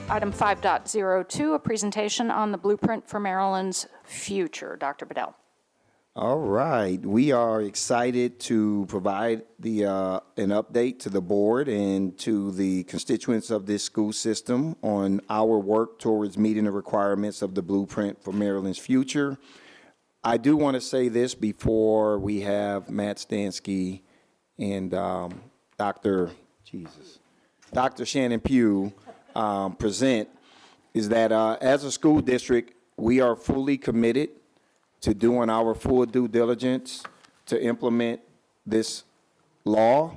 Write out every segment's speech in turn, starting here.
Item 5.02, a presentation on the blueprint for Maryland's future. Dr. Bedell. All right, we are excited to provide an update to the board and to the constituents of this school system on our work towards meeting the requirements of the blueprint for Maryland's future. I do want to say this before we have Matt Stansky and Dr. Shannon Pugh present, is that as a school district, we are fully committed to doing our full due diligence to implement this law.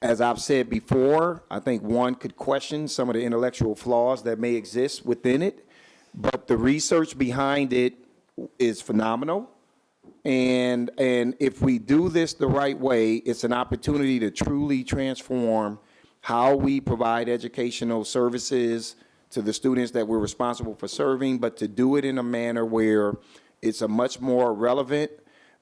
As I've said before, I think one could question some of the intellectual flaws that may exist within it, but the research behind it is phenomenal. And if we do this the right way, it's an opportunity to truly transform how we provide educational services to the students that we're responsible for serving, but to do it in a manner where it's a much more relevant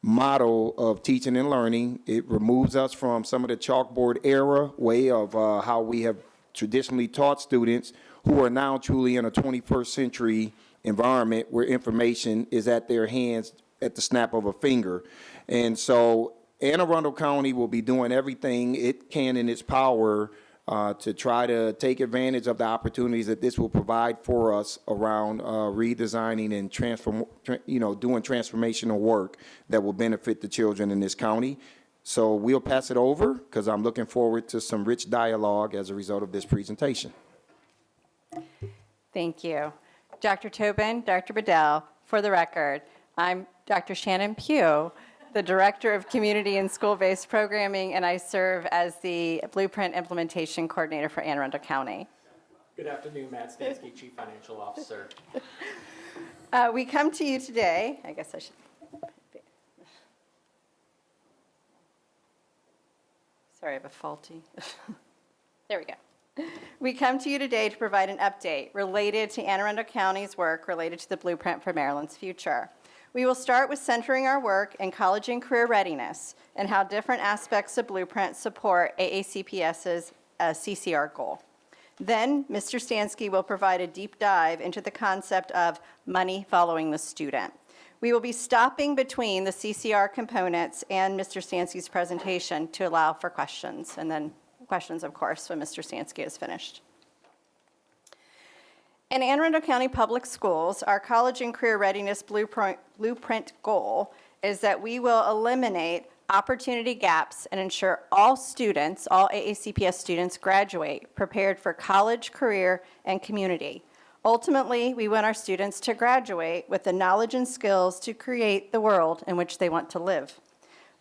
model of teaching and learning. It removes us from some of the chalkboard era way of how we have traditionally taught students, who are now truly in a 21st century environment where information is at their hands at the snap of a finger. And so Anne Arundel County will be doing everything it can in its power to try to take advantage of the opportunities that this will provide for us around redesigning and doing transformational work that will benefit the children in this county. So we'll pass it over because I'm looking forward to some rich dialogue as a result of this presentation. Thank you. Dr. Tobin, Dr. Bedell, for the record, I'm Dr. Shannon Pugh, the Director of Community and School-Based Programming, and I serve as the Blueprint Implementation Coordinator for Anne Arundel County. Good afternoon, Matt Stansky, Chief Financial Officer. We come to you today, I guess I should, sorry, I have a faulty, there we go. We come to you today to provide an update related to Anne Arundel County's work related to the Blueprint for Maryland's future. We will start with centering our work in college and career readiness and how different aspects of Blueprint support AACPS's CCR goal. Then, Mr. Stansky will provide a deep dive into the concept of money following the student. We will be stopping between the CCR components and Mr. Stansky's presentation to allow for questions, and then questions, of course, when Mr. Stansky is finished. In Anne Arundel County Public Schools, our college and career readiness blueprint goal is that we will eliminate opportunity gaps and ensure all students, all AACPS students, graduate prepared for college, career, and community. Ultimately, we want our students to graduate with the knowledge and skills to create the world in which they want to live.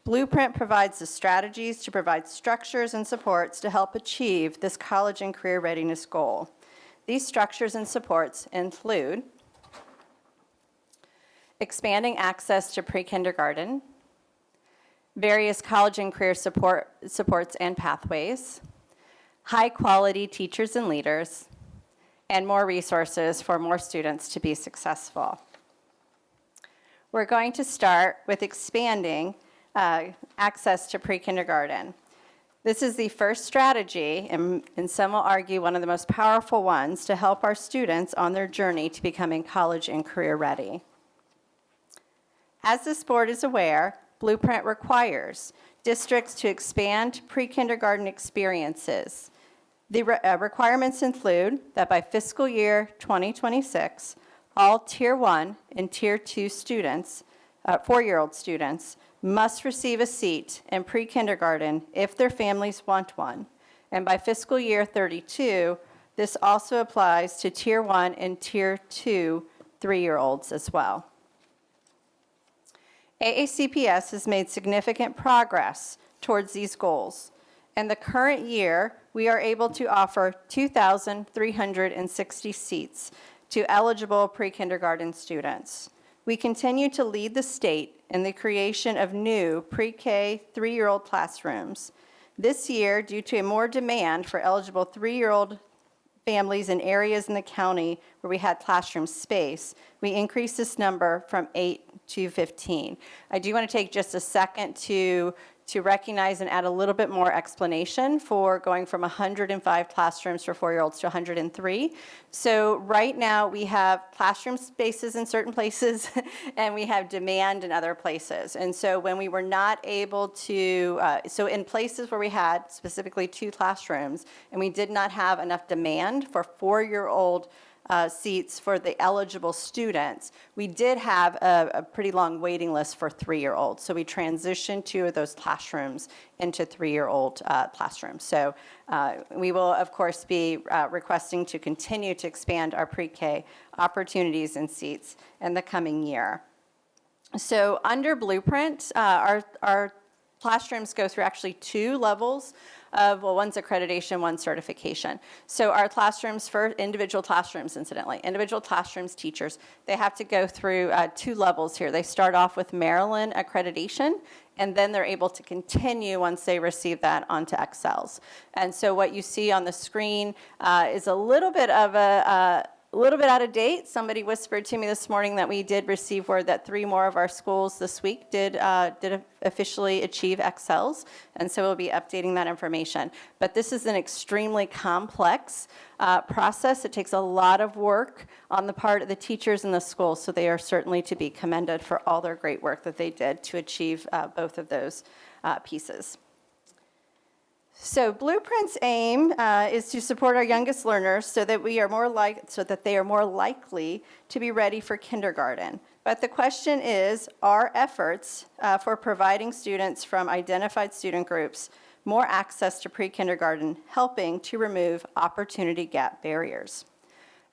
Blueprint provides the strategies to provide structures and supports to help achieve this college and career readiness goal. These structures and supports include expanding access to pre-kindergarten, various college and career supports and pathways, high-quality teachers and leaders, and more resources for more students to be successful. We're going to start with expanding access to pre-kindergarten. This is the first strategy, and some will argue one of the most powerful ones, to help our students on their journey to becoming college and career ready. As this board is aware, Blueprint requires districts to expand pre-kindergarten experiences. The requirements include that by fiscal year 2026, all Tier 1 and Tier 2 students, 4-year-old students, must receive a seat in pre-kindergarten if their families want one. And by fiscal year 32, this also applies to Tier 1 and Tier 2 3-year-olds as well. AACPS has made significant progress towards these goals. In the current year, we are able to offer 2,360 seats to eligible pre-kindergarten students. We continue to lead the state in the creation of new pre-K 3-year-old classrooms. This year, due to more demand for eligible 3-year-old families in areas in the county where we had classroom space, we increased this number from 8 to 15. I do want to take just a second to to recognize and add a little bit more explanation for going from 105 classrooms for 4-year-olds to 103. So right now we have classroom spaces in certain places and we have demand in other places. And so when we were not able to, so in places where we had specifically 2 classrooms and we did not have enough demand for 4-year-old seats for the eligible students, we did have a pretty long waiting list for 3-year-olds. So we transitioned 2 of those classrooms into 3-year-old classrooms. So we will, of course, be requesting to continue to expand our pre-K opportunities and seats in the coming year. So under Blueprint, our classrooms go through actually 2 levels of, well, one's accreditation, one's certification. So our classrooms, for individual classrooms, incidentally, individual classrooms teachers, they have to go through 2 levels here. They start off with Maryland accreditation, and then they're able to continue once they receive that onto Excels. And so what you see on the screen is a little bit of a little bit out of date. Somebody whispered to me this morning that we did receive word that 3 more of our schools this week did officially achieve Excels, and so we'll be updating that information. But this is an extremely complex process. It takes a lot of work on the part of the teachers in the schools, so they are certainly to be commended for all their great work that they did to achieve both of those pieces. So Blueprint's aim is to support our youngest learners so that they are more likely to be ready for kindergarten. But the question is, are efforts for providing students from identified student groups more access to pre-kindergarten helping to remove opportunity gap barriers?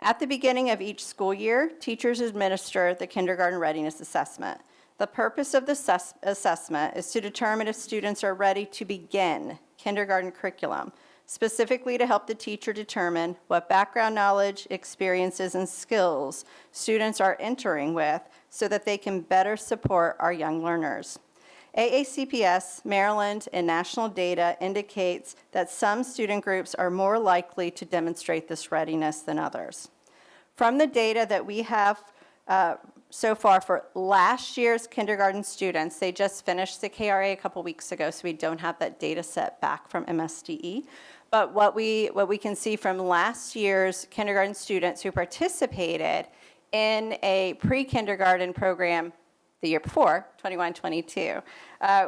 At the beginning of each school year, teachers administer the kindergarten readiness assessment. The purpose of the assessment is to determine if students are ready to begin kindergarten curriculum, specifically to help the teacher determine what background knowledge, experiences, and skills students are entering with so that they can better support our young learners. AACPS, Maryland, and national data indicates that some student groups are more likely to demonstrate this readiness than others. From the data that we have so far for last year's kindergarten students, they just finished the KRA a couple weeks ago, so we don't have that data set back from MSDE. But what we can see from last year's kindergarten students who participated in a pre-kindergarten program the year before, 21-22,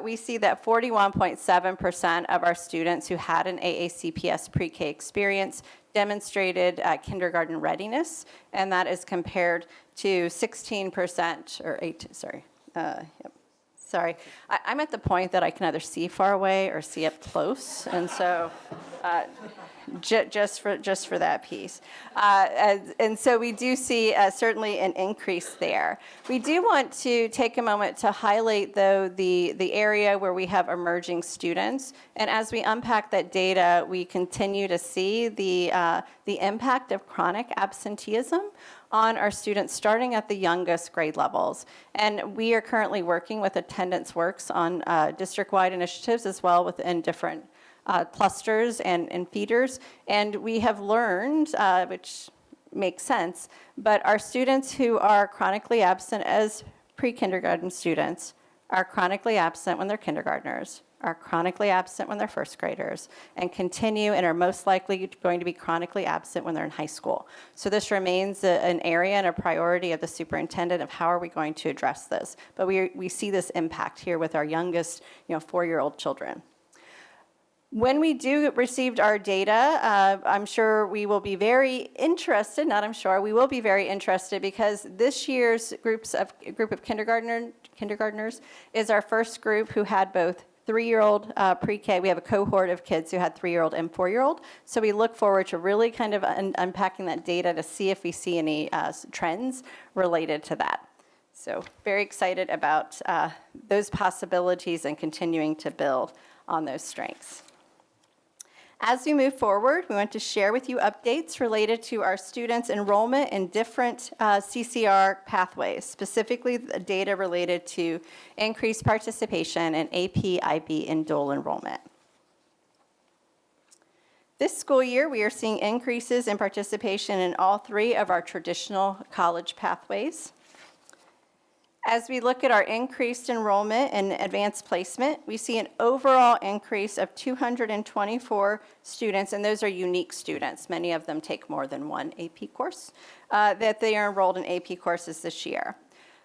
we see that 41.7% of our students who had an AACPS pre-K experience demonstrated kindergarten readiness, and that is compared to 16% or 8, sorry. Sorry, I'm at the point that I can either see far away or see up close, and so just for that piece. And so we do see certainly an increase there. We do want to take a moment to highlight, though, the area where we have emerging students. And as we unpack that data, we continue to see the impact of chronic absenteeism on our students starting at the youngest grade levels. And we are currently working with Attendance Works on district-wide initiatives as well within different clusters and feeders. And we have learned, which makes sense, but our students who are chronically absent as pre-kindergarten students are chronically absent when they're kindergartners, are chronically absent when they're first graders, and continue and are most likely going to be chronically absent when they're in high school. So this remains an area and a priority of the superintendent of how are we going to address this. But we see this impact here with our youngest 4-year-old children. When we received our data, I'm sure we will be very interested, we will be very interested because this year's group of kindergartners is our first group who had both 3-year-old pre-K. We have a cohort of kids who had 3-year-old and 4-year-old. So we look forward to really kind of unpacking that data to see if we see any trends related to that. So very excited about those possibilities and continuing to build on those strengths. As we move forward, we want to share with you updates related to our students' enrollment in different CCR pathways, specifically the data related to increased participation in AP, IB, and dual enrollment. This school year, we are seeing increases in participation in all 3 of our traditional college pathways. As we look at our increased enrollment in advanced placement, we see an overall increase of 224 students, and those are unique students. Many of them take more than one AP course, that they are enrolled in AP courses this year.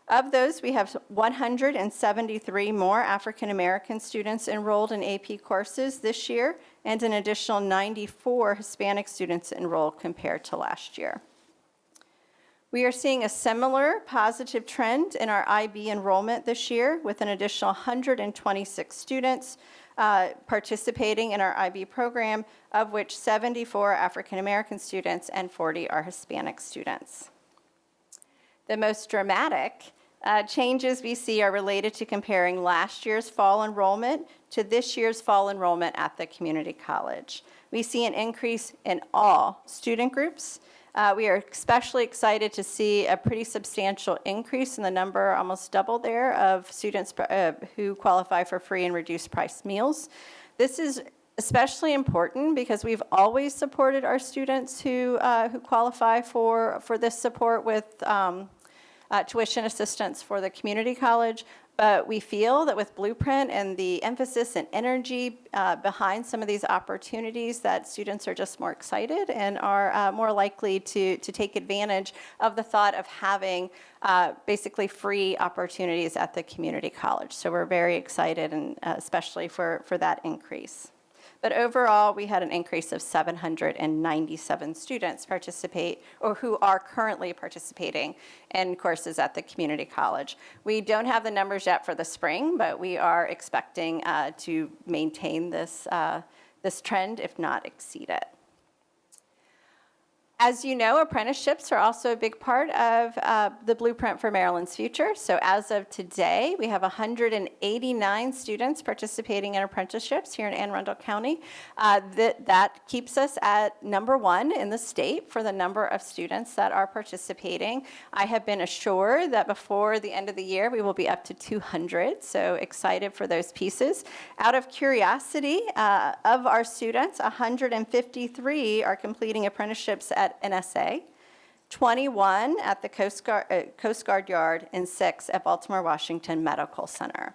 Of those, we have 173 more African American students enrolled in AP courses this year, and an additional 94 Hispanic students enrolled compared to last year. We are seeing a similar positive trend in our IB enrollment this year, with an additional 126 students participating in our IB program, of which 74 are African American students and 40 are Hispanic students. The most dramatic changes we see are related to comparing last year's fall enrollment to this year's fall enrollment at the community college. We see an increase in all student groups. We are especially excited to see a pretty substantial increase in the number, almost double there, of students who qualify for free and reduced price meals. This is especially important because we've always supported our students who qualify for this support with tuition assistance for the community college. But we feel that with Blueprint and the emphasis and energy behind some of these opportunities, that students are just more excited and are more likely to take advantage of the thought of having basically free opportunities at the community college. So we're very excited, and especially for that increase. But overall, we had an increase of 797 students participate, or who are currently participating in courses at the community college. We don't have the numbers yet for the spring, but we are expecting to maintain this trend, if not exceed it. As you know, apprenticeships are also a big part of the Blueprint for Maryland's Future. So as of today, we have 189 students participating in apprenticeships here in Anne Arundel County. That keeps us at #1 in the state for the number of students that are participating. I have been assured that before the end of the year, we will be up to 200, so excited for those pieces. Out of curiosity, of our students, 153 are completing apprenticeships at NSA, 21 at the Coast Guard Yard, and 6 at Baltimore Washington Medical Center.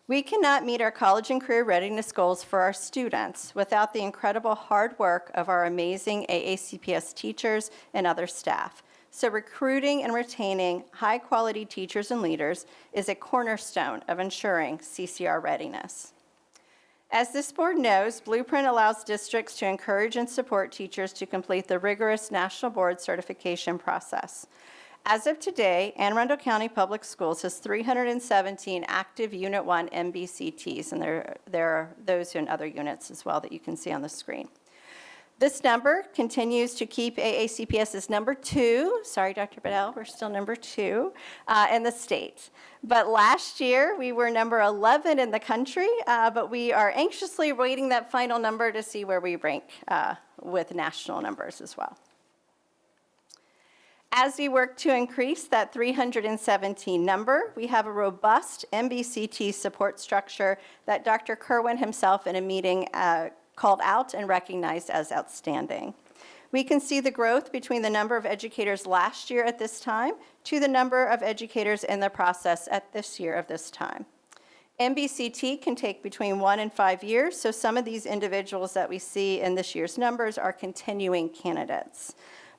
We cannot meet our college and career readiness goals for our students without the incredible hard work of our amazing AACPS teachers and other staff. So recruiting and retaining high-quality teachers and leaders is a cornerstone of ensuring CCR readiness. As this board knows, Blueprint allows districts to encourage and support teachers to complete the rigorous National Board certification process. As of today, Anne Arundel County Public Schools has 317 active Unit 1 MBCTs, and there are those in other units as well that you can see on the screen. This number continues to keep AACPS as #2. Sorry, Dr. Bedell, we're still #2 in the state. But last year, we were #11 in the country, but we are anxiously awaiting that final number to see where we rank with national numbers as well. As we work to increase that 317 number, we have a robust MBCT support structure that Dr. Kerwin himself in a meeting called out and recognized as outstanding. We can see the growth between the number of educators last year at this time to the number of educators in the process at this year of this time. MBCT can take between 1 and 5 years, so some of these individuals that we see in this year's numbers are continuing candidates.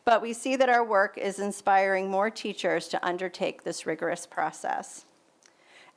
But we see that our work is inspiring more teachers to undertake this rigorous process.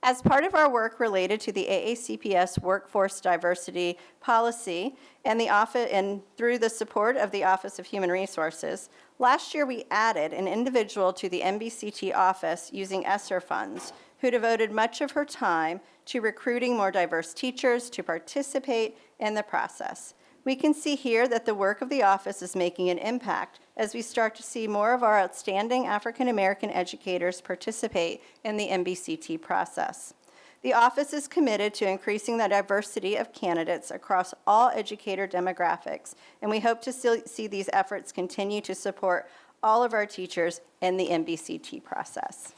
As part of our work related to the AACPS workforce diversity policy and through the support of the Office of Human Resources, last year we added an individual to the MBCT office using ESSER funds who devoted much of her time to recruiting more diverse teachers to participate in the process. We can see here that the work of the office is making an impact as we start to see more of our outstanding African American educators participate in the MBCT process. The office is committed to increasing the diversity of candidates across all educator demographics, and we hope to see these efforts continue to support all of our teachers in the MBCT process.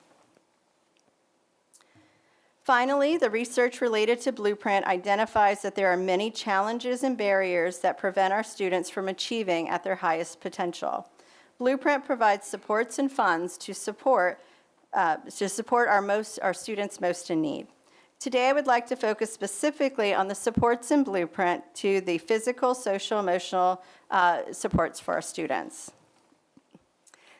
Finally, the research related to Blueprint identifies that there are many challenges and barriers that prevent our students from achieving at their highest potential. Blueprint provides supports and funds to support our students most in need. Today, I would like to focus specifically on the supports in Blueprint to the physical, social, emotional supports for our students.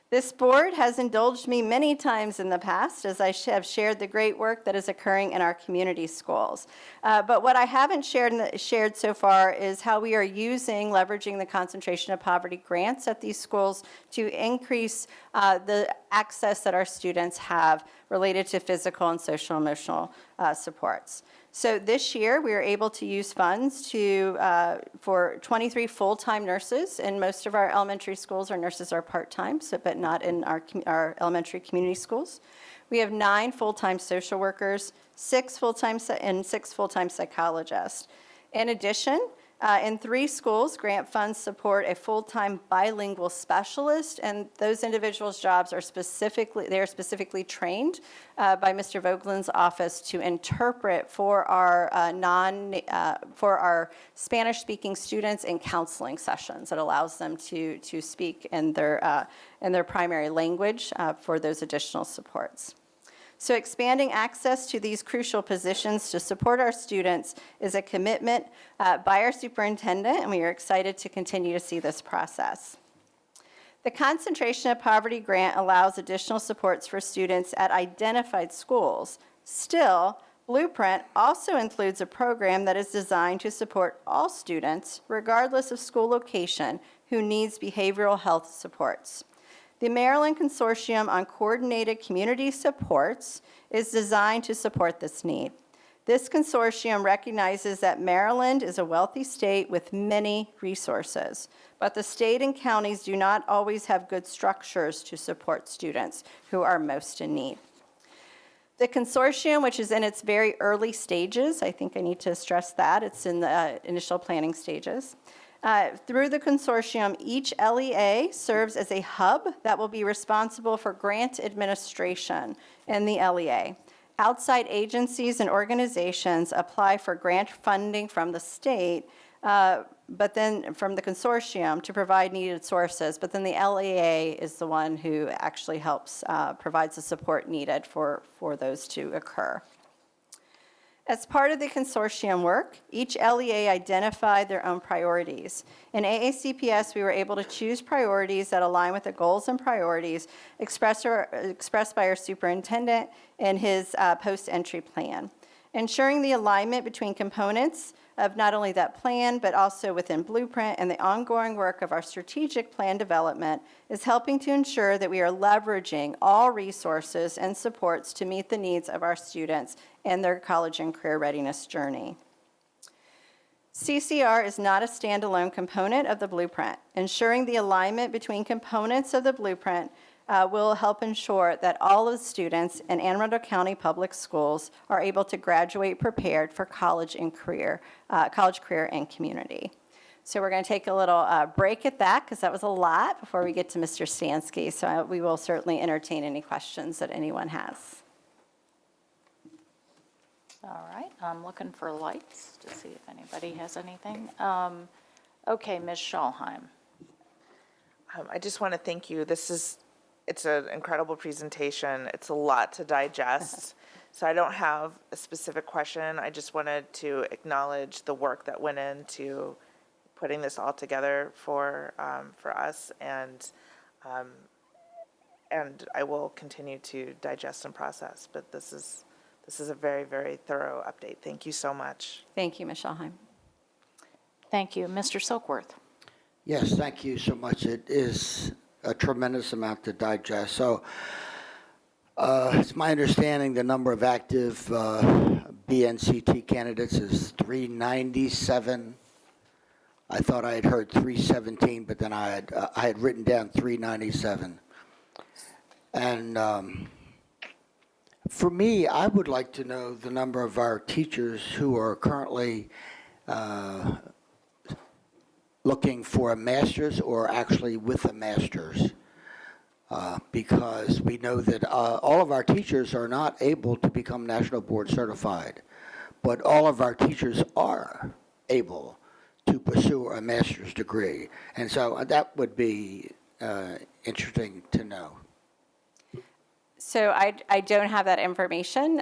This board has indulged me many times in the past as I have shared the great work that is occurring in our community schools. But what I haven't shared so far is how we are leveraging the concentration of poverty grants at these schools to increase the access that our students have related to physical and social emotional supports. So this year, we were able to use funds for 23 full-time nurses. In most of our elementary schools, our nurses are part-time, but not in our elementary community schools. We have 9 full-time social workers, 6 full-time psychologists. In addition, in 3 schools, grant funds support a full-time bilingual specialist, and those individuals' jobs are specifically trained by Mr. Vogelin's office to interpret for our Spanish-speaking students in counseling sessions. It allows them to speak in their primary language for those additional supports. So expanding access to these crucial positions to support our students is a commitment by our superintendent, and we are excited to continue to see this process. The Concentration of Poverty Grant allows additional supports for students at identified schools. Still, Blueprint also includes a program that is designed to support all students, regardless of school location, who needs behavioral health supports. The Maryland Consortium on Coordinated Community Supports is designed to support this need. This consortium recognizes that Maryland is a wealthy state with many resources, but the state and counties do not always have good structures to support students who are most in need. The consortium, which is in its very early stages, I think I need to stress that, it's in the initial planning stages. Through the consortium, each LEA serves as a hub that will be responsible for grant administration in the LEA. Outside agencies and organizations apply for grant funding from the state, but then from the consortium to provide needed sources, but then the LEA is the one who actually helps, provides the support needed for those to occur. As part of the consortium work, each LEA identified their own priorities. In AACPS, we were able to choose priorities that align with the goals and priorities expressed by our superintendent in his post-entry plan. Ensuring the alignment between components of not only that plan, but also within Blueprint and the ongoing work of our strategic plan development is helping to ensure that we are leveraging all resources and supports to meet the needs of our students in their college and career readiness journey. CCR is not a standalone component of the Blueprint. Ensuring the alignment between components of the Blueprint will help ensure that all of the students in Anne Arundel County Public Schools are able to graduate prepared for college, career, and community. So we're going to take a little break at that because that was a lot before we get to Mr. Stansky. So we will certainly entertain any questions that anyone has. All right, I'm looking for lights to see if anybody has anything. Okay, Ms. Schalheim. I just want to thank you. It's an incredible presentation. It's a lot to digest. So I don't have a specific question. I just wanted to acknowledge the work that went into putting this all together for us, and I will continue to digest and process. But this is a very, very thorough update. Thank you so much. Thank you, Ms. Schalheim. Thank you. Mr. Silkworth. Yes, thank you so much. It is a tremendous amount to digest. So it's my understanding the number of active BNCT candidates is 397. I thought I had heard 317, but then I had written down 397. And for me, I would like to know the number of our teachers who are currently looking for a master's or actually with a master's, because we know that all of our teachers are not able to become National Board certified, but all of our teachers are able to pursue a master's degree. And so that would be interesting to know. So I don't have that information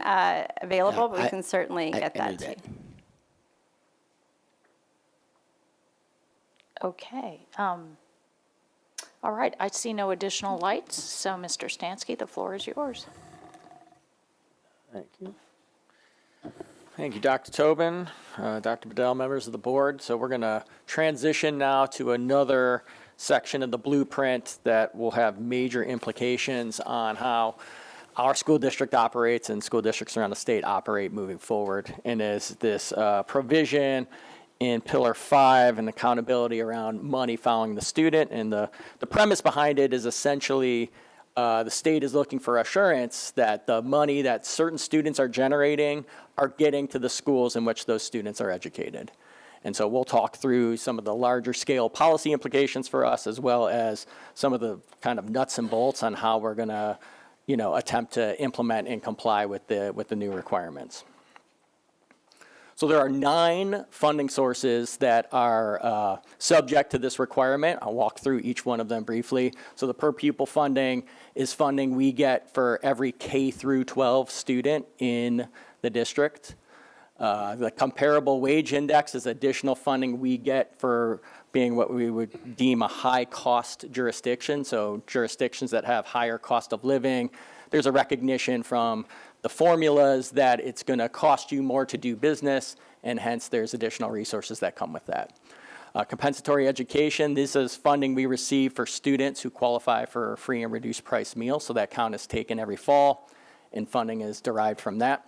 available, No, but we can certainly get I knew that to you. Okay. All right, I see no additional lights, so Mr. Stansky, the floor is yours. Thank you. Thank you, Dr. Tobin, Dr. Bedell, members of the board. So we're going to transition now to another section of the blueprint that will have major implications on how our school district operates and school districts around the state operate moving forward. And is this provision in Pillar 5 and accountability around money following the student. And the premise behind it is essentially the state is looking for assurance that the money that certain students are generating are getting to the schools in which those students are educated. And so we'll talk through some of the larger scale policy implications for us, as well as some of the kind of nuts and bolts on how we're going to, attempt to implement and comply with the new requirements. So there are 9 funding sources that are subject to this requirement. I'll walk through each one of them briefly. So the per pupil funding is funding we get for every K through 12 student in the district. The comparable wage index is additional funding we get for being what we would deem a high cost jurisdiction. So jurisdictions that have higher cost of living, there's a recognition from the formulas that it's going to cost you more to do business, and hence there's additional resources that come with that. Compensatory education, this is funding we receive for students who qualify for free and reduced price meals, so that count is taken every fall, and funding is derived from that.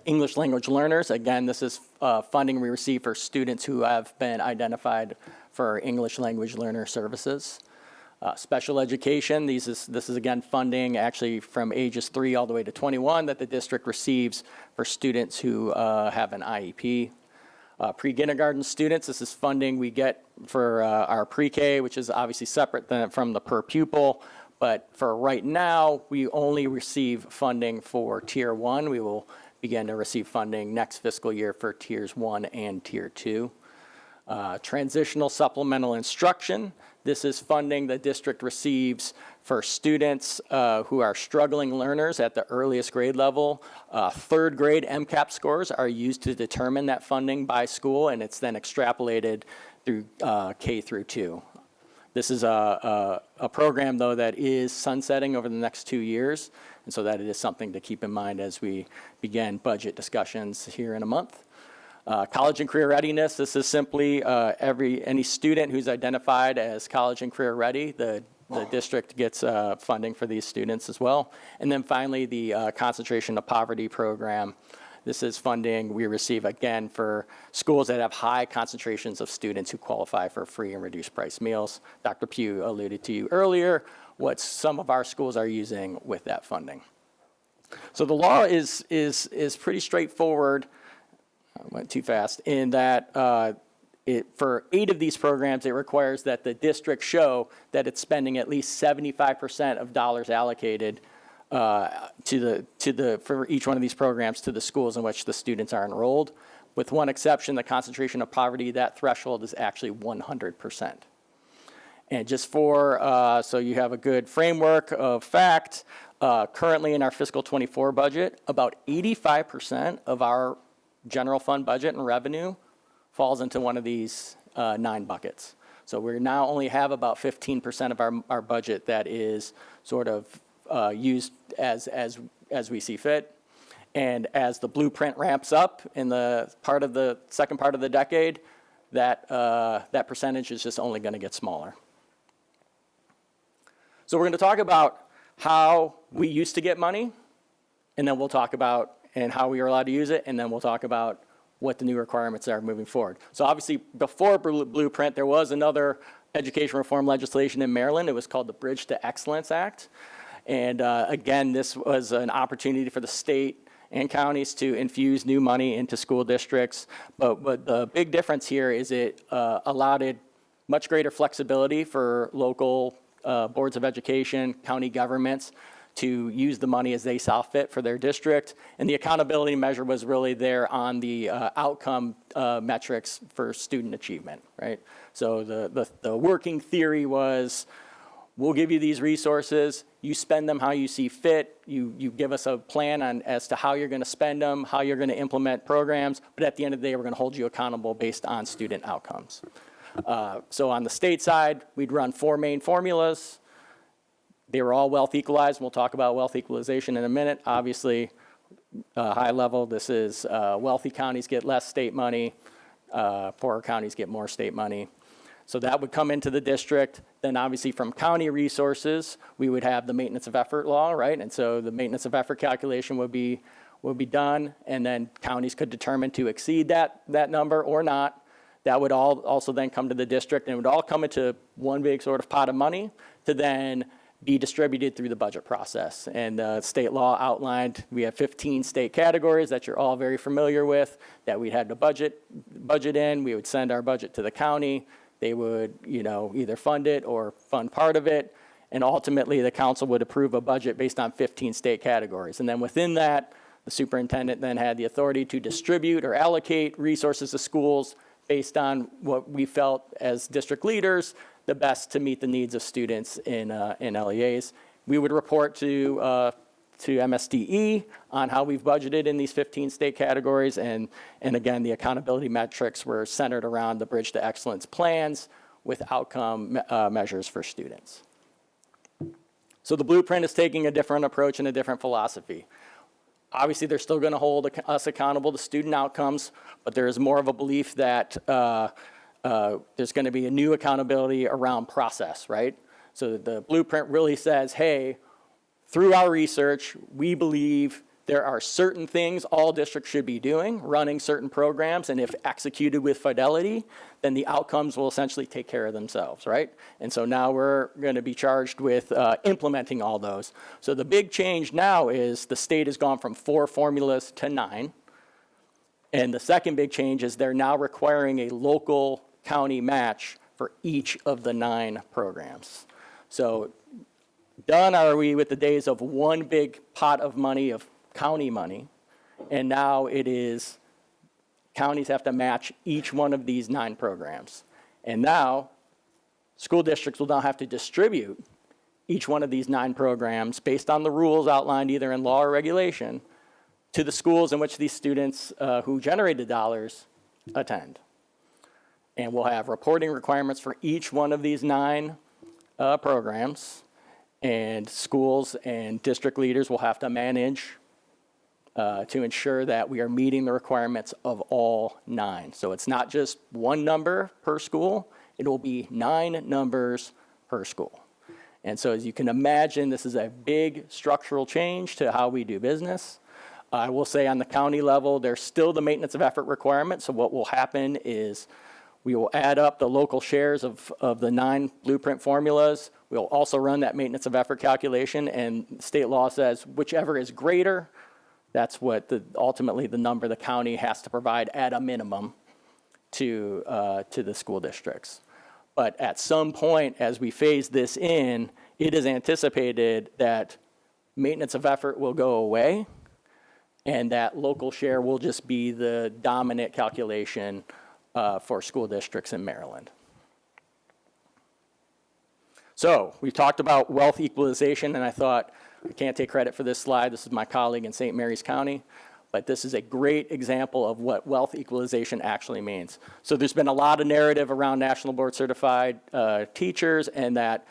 English language learners, again, this is funding we receive for students who have been identified for English language learner services. Special education, this is again funding actually from ages 3 all the way to 21 that the district receives for students who have an IEP. Pre-kindergarten students, this is funding we get for our pre-K, which is obviously separate from the per pupil. But for right now, we only receive funding for Tier 1. We will begin to receive funding next fiscal year for Tiers 1 and Tier 2. Transitional supplemental instruction. This is funding the district receives for students who are struggling learners at the earliest grade level. 3rd grade MCAP scores are used to determine that funding by school, and it's then extrapolated through K through 2. This is a program, though, that is sunsetting over the next 2 years, and so that it is something to keep in mind as we begin budget discussions here in a month. College and career readiness, this is simply any student who's identified as college and career ready, the district gets funding for these students as well. And then finally, the concentration of poverty program. This is funding we receive again for schools that have high concentrations of students who qualify for free and reduced price meals. Dr. Pugh alluded to you earlier what some of our schools are using with that funding. So the law is pretty straightforward. I went too fast, in that for 8 of these programs, it requires that the district show that it's spending at least 75% of dollars allocated for each one of these programs to the schools in which the students are enrolled. With one exception, the concentration of poverty, that threshold is actually 100%. And just so you have a good framework of fact, currently in our fiscal 24 budget, about 85% of our general fund budget and revenue falls into one of these 9 buckets. So we now only have about 15% of our budget that is sort of used as we see fit. And as the blueprint ramps up in the second part of the decade, that percentage is just only going to get smaller. So we're going to talk about how we used to get money, and then we'll talk about and how we are allowed to use it, and then we'll talk about what the new requirements are moving forward. So obviously, before Blueprint, there was another education reform legislation in Maryland. It was called the Bridge to Excellence Act. And again, this was an opportunity for the state and counties to infuse new money into school districts. But the big difference here is it allowed much greater flexibility for local boards of education, county governments, to use the money as they saw fit for their district. And the accountability measure was really there on the outcome metrics for student achievement, right? So the working theory was we'll give you these resources, you spend them how you see fit, you give us a plan on as to how you're going to spend them, how you're going to implement programs, but at the end of the day, we're going to hold you accountable based on student outcomes. So on the state side, we'd run 4 main formulas. They were all wealth equalized. We'll talk about wealth equalization in a minute. Obviously, high level, this is wealthy counties get less state money, poorer counties get more state money. So that would come into the district. Then obviously from county resources, we would have the maintenance of effort law, right? And so the maintenance of effort calculation would be done, and then counties could determine to exceed that number or not. That would all also then come to the district, and it would all come into one big sort of pot of money to then be distributed through the budget process. And state law outlined, we have 15 state categories that you're all very familiar with, that we had to budget in. We would send our budget to the county. They would, either fund it or fund part of it. And ultimately, the council would approve a budget based on 15 state categories. And then within that, the superintendent then had the authority to distribute or allocate resources to schools based on what we felt as district leaders the best to meet the needs of students in LEAs. We would report to MSDE on how we've budgeted in these 15 state categories, and again, the accountability metrics were centered around the Bridge to Excellence plans with outcome measures for students. So the blueprint is taking a different approach and a different philosophy. Obviously, they're still going to hold us accountable to student outcomes, but there is more of a belief that there's going to be a new accountability around process, right? So the blueprint really says, hey, through our research, we believe there are certain things all districts should be doing, running certain programs, and if executed with fidelity, then the outcomes will essentially take care of themselves, right? And so now we're going to be charged with implementing all those. So the big change now is the state has gone from 4 formulas to 9. And the second big change is they're now requiring a local county match for each of the 9 programs. So done are we with the days of one big pot of money, of county money, and now it is counties have to match each one of these 9 programs. And now school districts will now have to distribute each one of these 9 programs based on the rules outlined either in law or regulation to the schools in which these students who generated dollars attend. And we'll have reporting requirements for each one of these 9 programs, and schools and district leaders will have to manage to ensure that we are meeting the requirements of all 9. So it's not just one number per school, it will be 9 numbers per school. And so as you can imagine, this is a big structural change to how we do business. I will say on the county level, there's still the maintenance of effort requirement. So what will happen is we will add up the local shares of the 9 blueprint formulas. We'll also run that maintenance of effort calculation, and state law says whichever is greater, that's what ultimately the number the county has to provide at a minimum to the school districts. But at some point, as we phase this in, it is anticipated that maintenance of effort will go away, and that local share will just be the dominant calculation for school districts in Maryland. So we've talked about wealth equalization, and I thought, I can't take credit for this slide. This is my colleague in St. Mary's County, but this is a great example of what wealth equalization actually means. So there's been a lot of narrative around National Board Certified teachers, and that,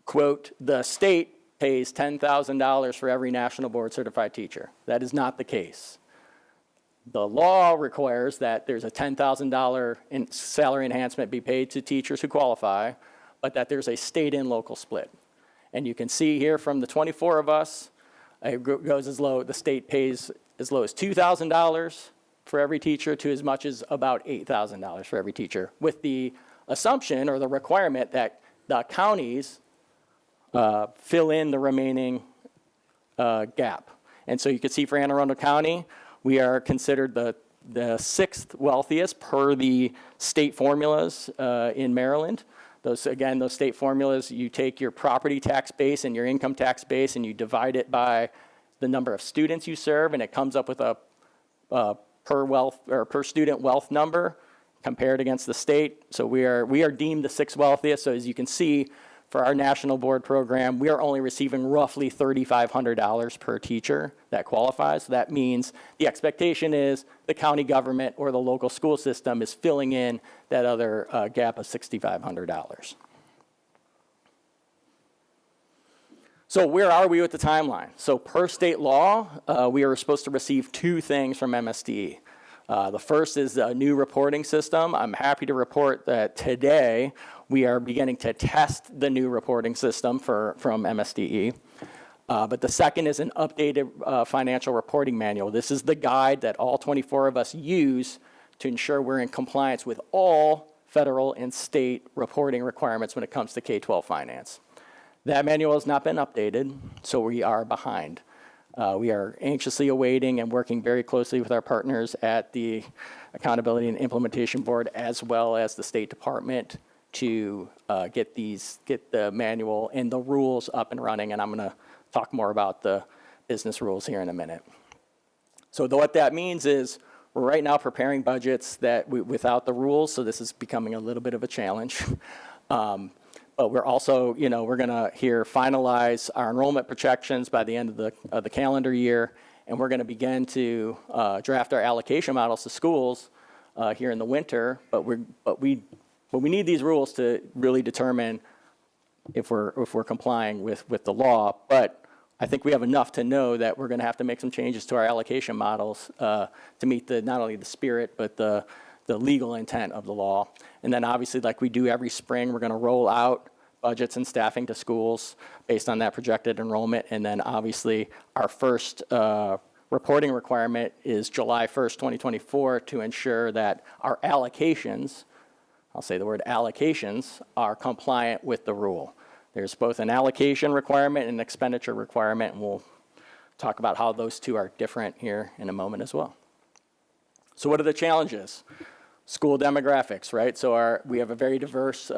quote, the state pays $10,000 for every National Board Certified teacher. That is not the case. The law requires that there's a $10,000 salary enhancement be paid to teachers who qualify, but that there's a state and local split. And you can see here from the 24 of us, it goes as low, the state pays as low as $2,000 for every teacher to as much as about $8,000 for every teacher, with the assumption or the requirement that the counties fill in the remaining gap. And so you can see for Anne Arundel County, we are considered the 6th wealthiest per the state formulas in Maryland. Those state formulas, you take your property tax base and your income tax base and you divide it by the number of students you serve, and it comes up with a per student wealth number compared against the state. So we are deemed the 6th wealthiest. So as you can see, For our national board program, we are only receiving roughly $3,500 per teacher that qualifies. So that means the expectation is the county government or the local school system is filling in that other gap of $6,500. So where are we with the timeline? So per state law, we are supposed to receive two things from MSDE. The first is a new reporting system. I'm happy to report that today we are beginning to test the new reporting system from MSDE. But the second is an updated financial reporting manual. This is the guide that all 24 of us use to ensure we're in compliance with all federal and state reporting requirements when it comes to K-12 finance. That manual has not been updated, so we are behind. We are anxiously awaiting and working very closely with our partners at the Accountability and Implementation Board as well as the State Department to get the manual and the rules up and running, and I'm going to talk more about the business rules here in a minute. So what that means is we're right now preparing budgets without the rules, so this is becoming a little bit of a challenge. But we're also, we're going to finalize our enrollment projections by the end of the calendar year, and we're going to begin to draft our allocation models to schools here in the winter. But we need these rules to really determine if we're complying with the law. But I think we have enough to know that we're going to have to make some changes to our allocation models to meet not only the spirit but the legal intent of the law. And then obviously, like we do every spring, we're going to roll out budgets and staffing to schools based on that projected enrollment. And then obviously, our first reporting requirement is July 1st, 2024 to ensure that our allocations, I'll say the word allocations, are compliant with the rule. There's both an allocation requirement and an expenditure requirement, and we'll talk about how those two are different here in a moment as well. So what are the challenges? School demographics, right? So we have a very diverse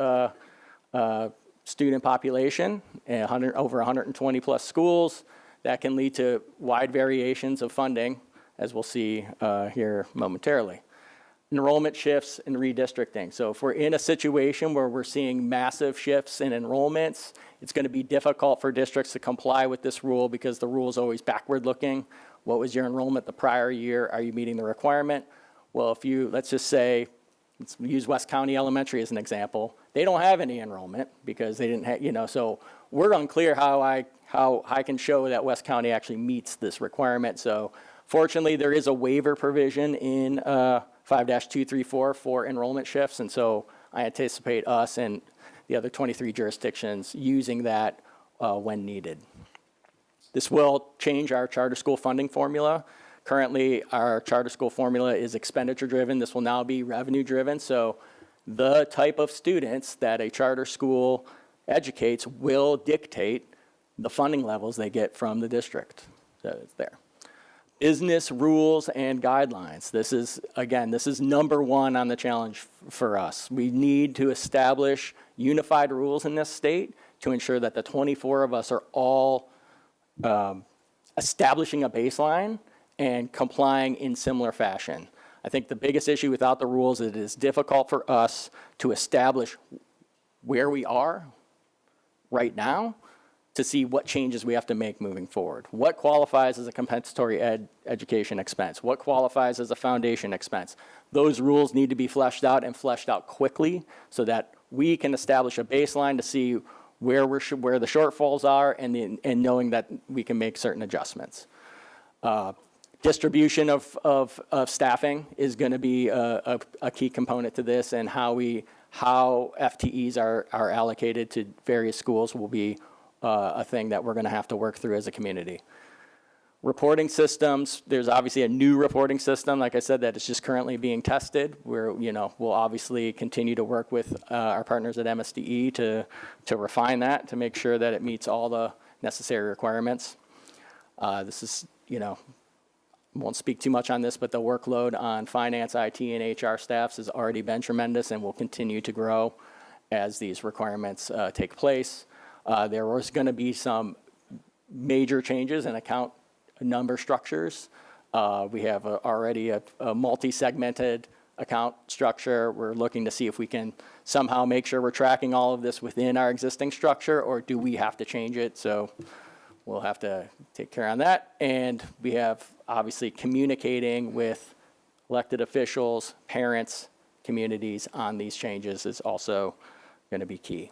student population, over 120 plus schools. That can lead to wide variations of funding, as we'll see here momentarily. Enrollment shifts and redistricting. So if we're in a situation where we're seeing massive shifts in enrollments, it's going to be difficult for districts to comply with this rule because the rule is always backward looking. What was your enrollment the prior year? Are you meeting the requirement? Well, let's just say, let's use West County Elementary as an example. They don't have any enrollment because they didn't have, so we're unclear how I can show that West County actually meets this requirement. So fortunately, there is a waiver provision in 5-234 for enrollment shifts. And so I anticipate us and the other 23 jurisdictions using that when needed. This will change our charter school funding formula. Currently, our charter school formula is expenditure driven. This will now be revenue driven. So the type of students that a charter school educates will dictate the funding levels they get from the district. So it's there. Business rules and guidelines. This is number one on the challenge for us. We need to establish unified rules in this state to ensure that the 24 of us are all establishing a baseline and complying in similar fashion. I think the biggest issue without the rules is it is difficult for us to establish where we are right now to see what changes we have to make moving forward. What qualifies as a compensatory education expense? What qualifies as a foundation expense? Those rules need to be fleshed out and fleshed out quickly so that we can establish a baseline to see where the shortfalls are and knowing that we can make certain adjustments. Distribution of staffing is going to be a key component to this, and how FTEs are allocated to various schools will be a thing that we're going to have to work through as a community. Reporting systems, there's obviously a new reporting system, like I said, that is just currently being tested. We'll obviously continue to work with our partners at MSDE to refine that, to make sure that it meets all the necessary requirements. This is, won't speak too much on this, but the workload on finance, IT, and HR staffs has already been tremendous and will continue to grow as these requirements take place. There was going to be some major changes in account number structures. We have already a multi-segmented account structure. We're looking to see if we can somehow make sure we're tracking all of this within our existing structure, or do we have to change it? So we'll have to take care on that. And we have obviously communicating with elected officials, parents, communities on these changes is also going to be key.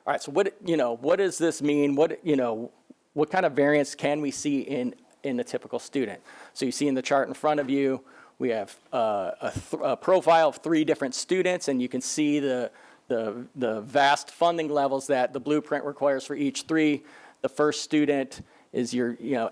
All right, so what does this mean? What kind of variance can we see in a typical student? So you see in the chart in front of you, we have a profile of 3 different students, and you can see the vast funding levels that the blueprint requires for each 3. The first student is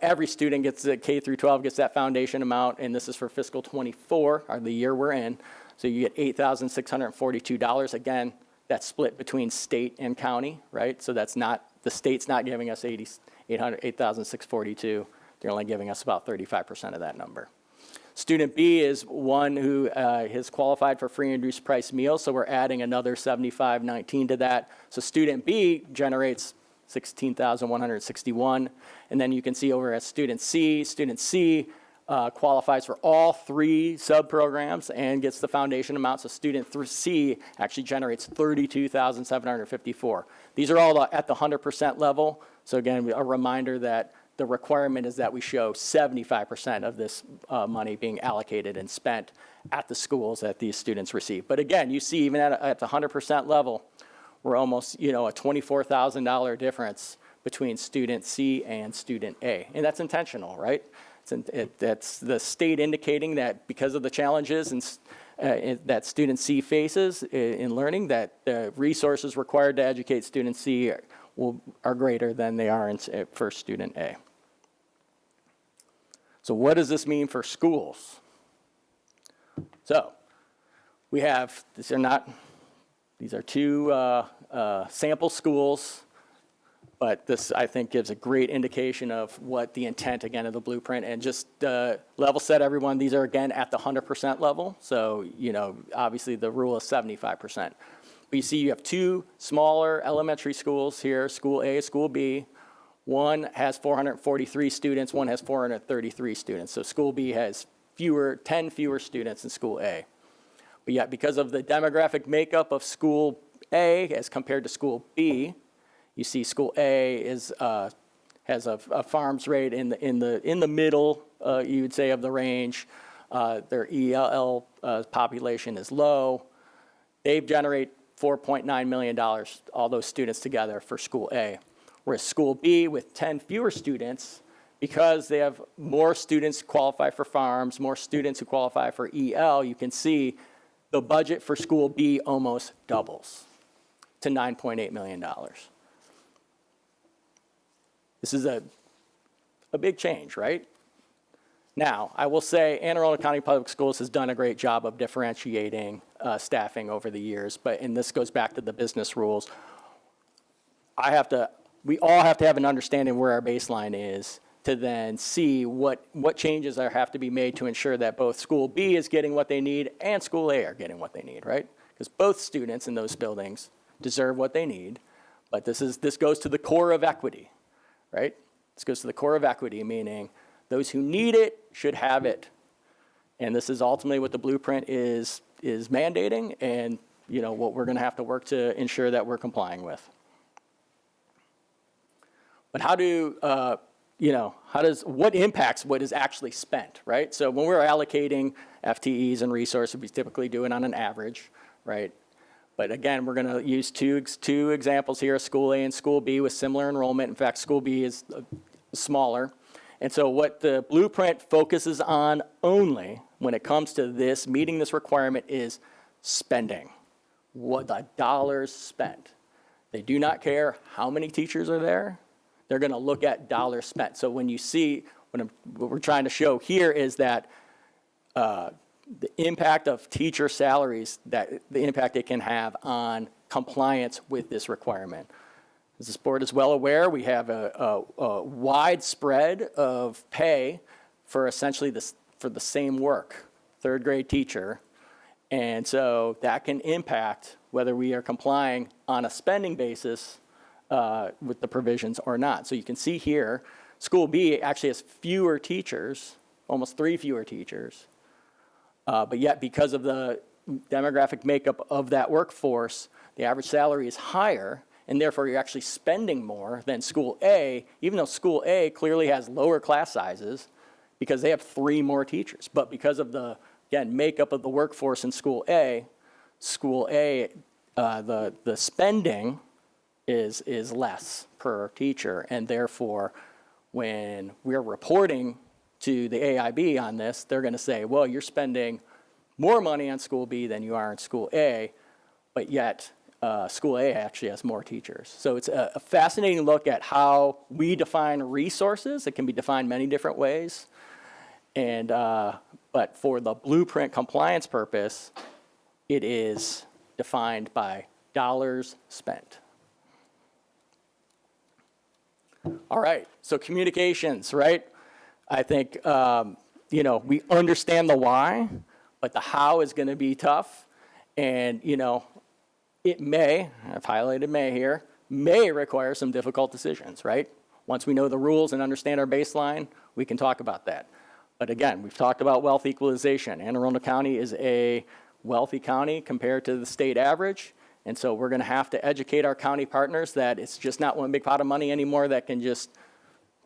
every student gets K through 12 gets that foundation amount, and this is for fiscal 24, or the year we're in. So you get $8,642. Again, that's split between state and county, right? So that's not, the state's not giving us $8,642. They're only giving us about 35% of that number. Student B is one who has qualified for free and reduced price meals, so we're adding another $75.19 to that. So student B generates $16,161. And then you can see over at student C qualifies for all 3 sub-programs and gets the foundation amount. So student C actually generates $32,754. These are all at the 100% level. So again, a reminder that the requirement is that we show 75% of this money being allocated and spent at the schools that these students receive. But again, you see even at the 100% level, we're almost, a $24,000 difference between student C and student A. And that's intentional, right? That's the state indicating that because of the challenges that student C faces in learning, that the resources required to educate student C are greater than they are for student A. So what does this mean for schools? So we have, these are 2 sample schools, but this, I think, gives a great indication of what the intent, again, of the blueprint. And just level set everyone, these are, again, at the 100% level. So, obviously the rule is 75%. But you see you have 2 smaller elementary schools here, School A, School B. One has 443 students, one has 433 students. So School B has 10 fewer students than School A. But yet, because of the demographic makeup of School A as compared to School B, you see School A has a farms rate in the middle, you would say, of the range. Their ELL population is low. They generate $4.9 million, all those students together, for School A. Whereas School B, with 10 fewer students, because they have more students qualify for farms, more students who qualify for EL, you can see the budget for School B almost doubles to $9.8 million. This is a big change, right? Now, I will say Anne Arundel County Public Schools has done a great job of differentiating staffing over the years, and this goes back to the business rules. We all have to have an understanding where our baseline is to then see what changes have to be made to ensure that both School B is getting what they need and School A are getting what they need, right? Because both students in those buildings deserve what they need, but this goes to the core of equity, right? This goes to the core of equity, meaning those who need it should have it. And this is ultimately what the blueprint is mandating, and what we're going to have to work to ensure that we're complying with. But what impacts what is actually spent, right? So when we're allocating FTEs and resources, we typically do it on an average, right? But again, we're going to use two examples here, School A and School B with similar enrollment. In fact, School B is smaller. And so what the blueprint focuses on only when it comes to this, meeting this requirement, is spending. What the dollars spent. They do not care how many teachers are there. They're going to look at dollars spent. So when you see, what we're trying to show here is that the impact of teacher salaries, that the impact it can have on compliance with this requirement. As this board is well aware, we have a wide spread of pay for essentially for the same work, 3rd grade teacher. And so that can impact whether we are complying on a spending basis with the provisions or not. So you can see here, School B actually has fewer teachers, almost 3 fewer teachers, But yet, because of the demographic makeup of that workforce, the average salary is higher, and therefore you're actually spending more than school A, even though school A clearly has lower class sizes because they have 3 more teachers. But because of the, again, makeup of the workforce in school A, the spending is less per teacher, and therefore, when we're reporting to the AIB on this, they're going to say, well, you're spending more money on school B than you are in school A, but yet school A actually has more teachers. So it's a fascinating look at how we define resources. It can be defined many different ways. And, but for the blueprint compliance purpose, it is defined by dollars spent. All right, so communications, right? I think, we understand the why, but the how is going to be tough. And, it may, I've highlighted may here, may require some difficult decisions, right? Once we know the rules and understand our baseline, we can talk about that. But again, we've talked about wealth equalization. Anne Arundel County is a wealthy county compared to the state average. And so we're going to have to educate our county partners that it's just not one big pot of money anymore that can just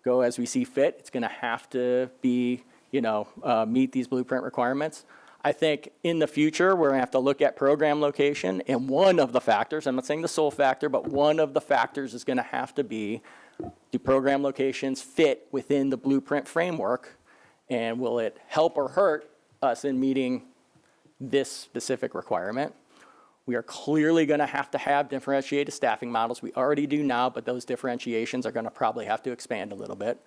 go as we see fit. It's going to have to be, meet these blueprint requirements. I think in the future, we're going to have to look at program location. And one of the factors, I'm not saying the sole factor, but one of the factors is going to have to be, do program locations fit within the blueprint framework? And will it help or hurt us in meeting this specific requirement? We are clearly going to have differentiated staffing models. We already do now, but those differentiations are going to probably have to expand a little bit.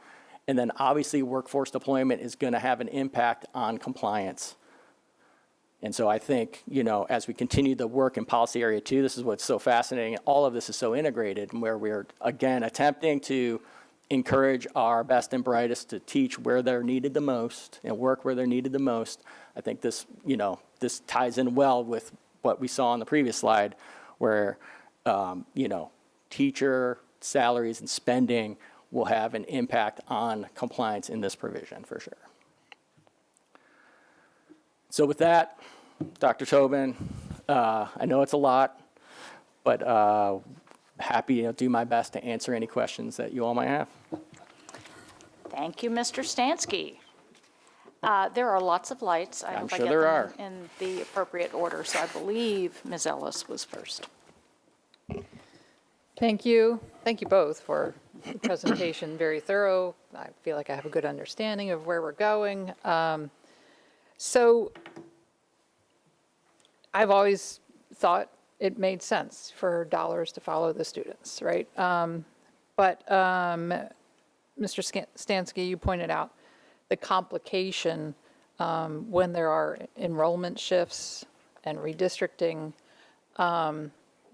And then obviously workforce deployment is going to have an impact on compliance. And so I think, as we continue the work in policy area 2, this is what's so fascinating. All of this is so integrated, and where we're, again, attempting to encourage our best and brightest to teach where they're needed the most and work where they're needed the most. I think this, this ties in well with what we saw on the previous slide, where, teacher salaries and spending will have an impact on compliance in this provision for sure. So with that, Dr. Tobin, I know it's a lot, but happy to do my best to answer any questions that you all might have. Thank you, Mr. Stansky. There are lots of lights. I hope I sure get there them are. in the appropriate order. So I believe Ms. Ellis was first. Thank you. Thank you both for the presentation, very thorough. I feel like I have a good understanding of where we're going. So I've always thought it made sense for dollars to follow the students, right? But Mr. Stansky, you pointed out the complication when there are enrollment shifts and redistricting.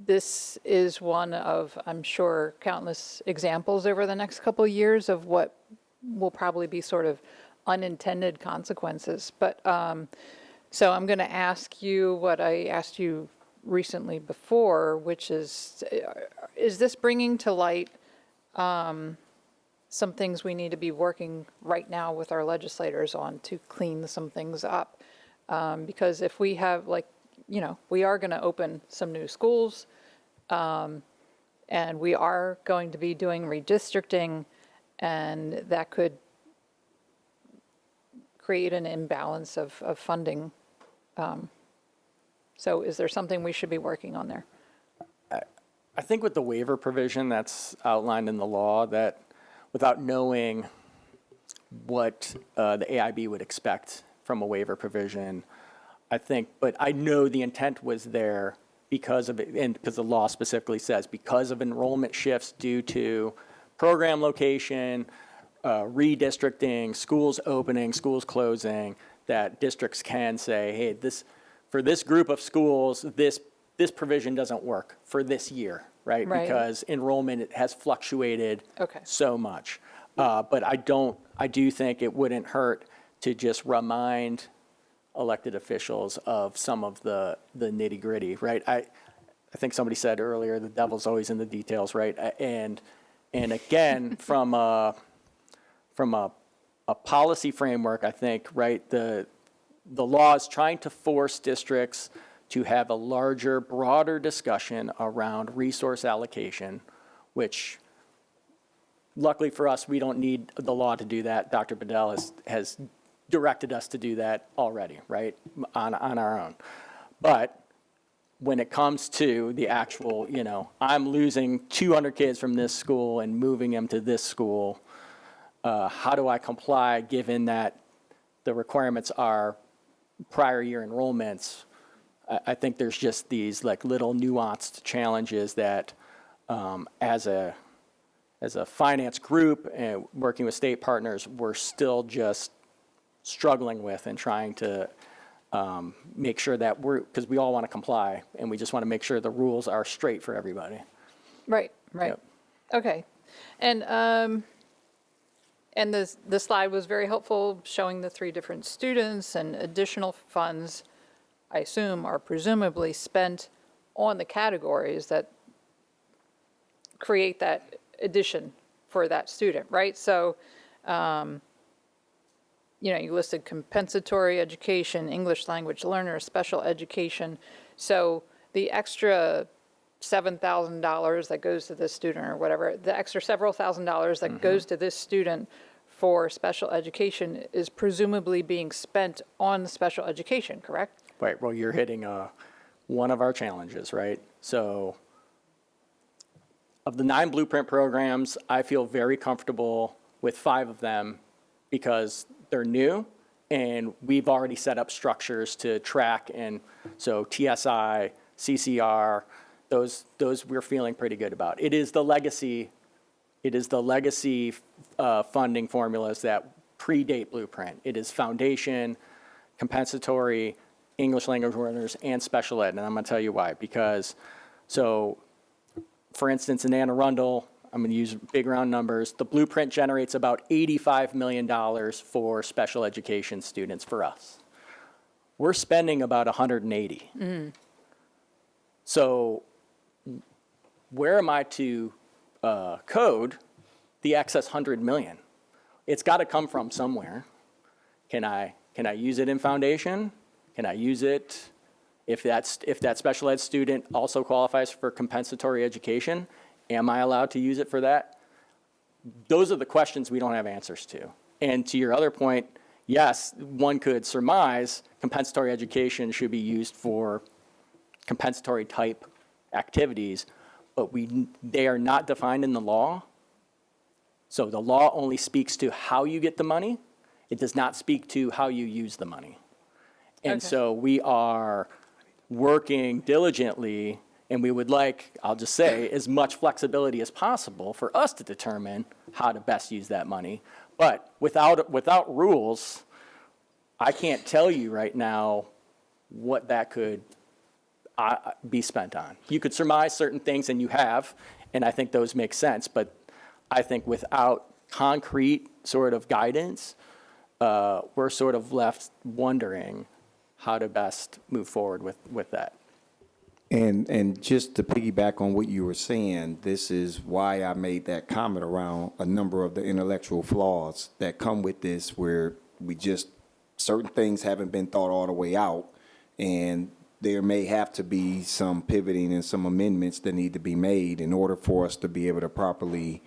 This is one of, I'm sure, countless examples over the next couple of years of what will probably be sort of unintended consequences. But so I'm going to ask you what I asked you recently before, which is this bringing to light some things we need to be working right now with our legislators on to clean some things up? Because if we have, we are going to open some new schools, and we are going to be doing redistricting, and that could create an imbalance of funding. So is there something we should be working on there? I think with the waiver provision that's outlined in the law, that without knowing what the AIB would expect from a waiver provision, but I know the intent was there because of it, and because the law specifically says because of enrollment shifts due to program location, redistricting, schools opening, schools closing, that districts can say, hey, for this group of schools, this provision doesn't work for this year, right? Right. Because enrollment has fluctuated Okay. so much. But I do think it wouldn't hurt to just remind elected officials of some of the nitty gritty, right? I think somebody said earlier, the devil's always in the details, right? And again, from a policy framework, I think, right, the law is trying to force districts to have a larger, broader discussion around resource allocation, which luckily for us, we don't need the law to do that. Dr. Bedell has directed us to do that already, right, on our own. But when it comes to the actual, I'm losing 200 kids from this school and moving them to this school, how do I comply given that the requirements are prior year enrollments? I think there's just these like little nuanced challenges that as a finance group and working with state partners, we're still just struggling with and trying to make sure that because we all want to comply and we just want to make sure the rules are straight for everybody. Right. Yep. Okay. And the slide was very helpful, showing the 3 different students, and additional funds, I assume, are presumably spent on the categories that create that addition for that student, right? So, you listed compensatory education, English language learner, special education. So the extra $7,000 that goes to this student or whatever, the extra several $1,000s that goes to this student for special education is presumably being spent on special education, correct? Right, well, you're hitting one of our challenges, right? So of the 9 Blueprint programs, I feel very comfortable with 5 of them because they're new and we've already set up structures to track. And so TSI, CCR, those we're feeling pretty good about. It is the legacy funding formulas that predate Blueprint. It is foundation, compensatory, English language learners, and special ed. And I'm going to tell you why. Because, so, for instance, in Anne Arundel, I'm going to use big round numbers, the Blueprint generates about $85 million for special education students for us. We're spending about 180. So where am I to code the excess 100 million? It's got to come from somewhere. Can I use it in foundation? Can I use it if that special ed student also qualifies for compensatory education? Am I allowed to use it for that? Those are the questions we don't have answers to. And to your other point, yes, one could surmise compensatory education should be used for compensatory type activities, but they are not defined in the law. So the law only speaks to how you get the money. It does not speak to how you use the money. And Okay. so we are working diligently, and we would like, I'll just say, as much flexibility as possible for us to determine how to best use that money. But without rules, I can't tell you right now what that could be spent on. You could surmise certain things, and you have, and I think those make sense. But I think without concrete sort of guidance, we're sort of left wondering how to best move forward with that. And just to piggyback on what you were saying, this is why I made that comment around a number of the intellectual flaws that come with this, where certain things haven't been thought all the way out, and there may have to be some pivoting and some amendments that need to be made in order for us to be able to properly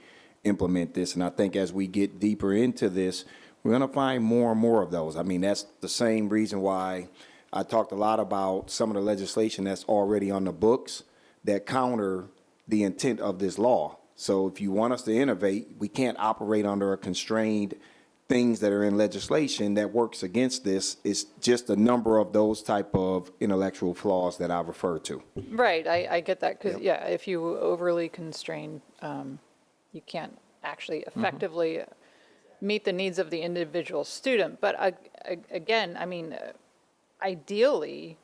implement this. And I think as we get deeper into this, we're going to find more and more of those. I mean, that's the same reason why I talked a lot about some of the legislation that's already on the books that counter the intent of this law. So if you want us to innovate, we can't operate under a constrained things that are in legislation that works against this. It's just a number of those type of intellectual flaws that I refer to. Right, I get that, because, yeah, if you overly constrain, you can't actually effectively meet the needs of the individual student. But again, I mean, ideally,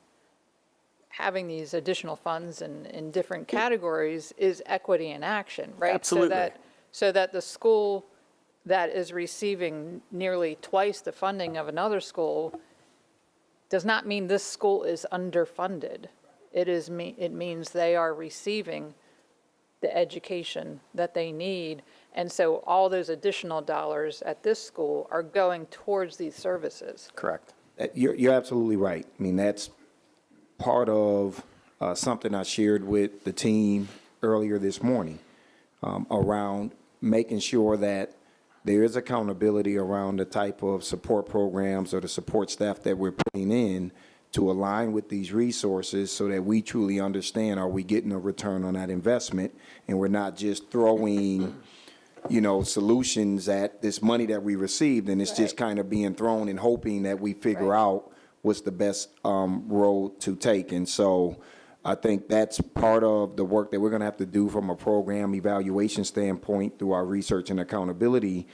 having these additional funds in different categories is equity in action, right? Absolutely. So that the school that is receiving nearly twice the funding of another school does not mean this school is underfunded. It means they are receiving the education that they need. And so all those additional dollars at this school are going towards these services. Correct. You're absolutely right. I mean, that's part of something I shared with the team earlier this morning around making sure that there is accountability around the type of support programs or the support staff that we're putting in to align with these resources so that we truly understand, are we getting a return on that investment? And we're not just throwing, solutions at this money that we received, and it's just kind of being thrown and hoping that we figure out what's the best road to take. And so I think that's part of the work that we're going to have to do from a program evaluation standpoint through our research and accountability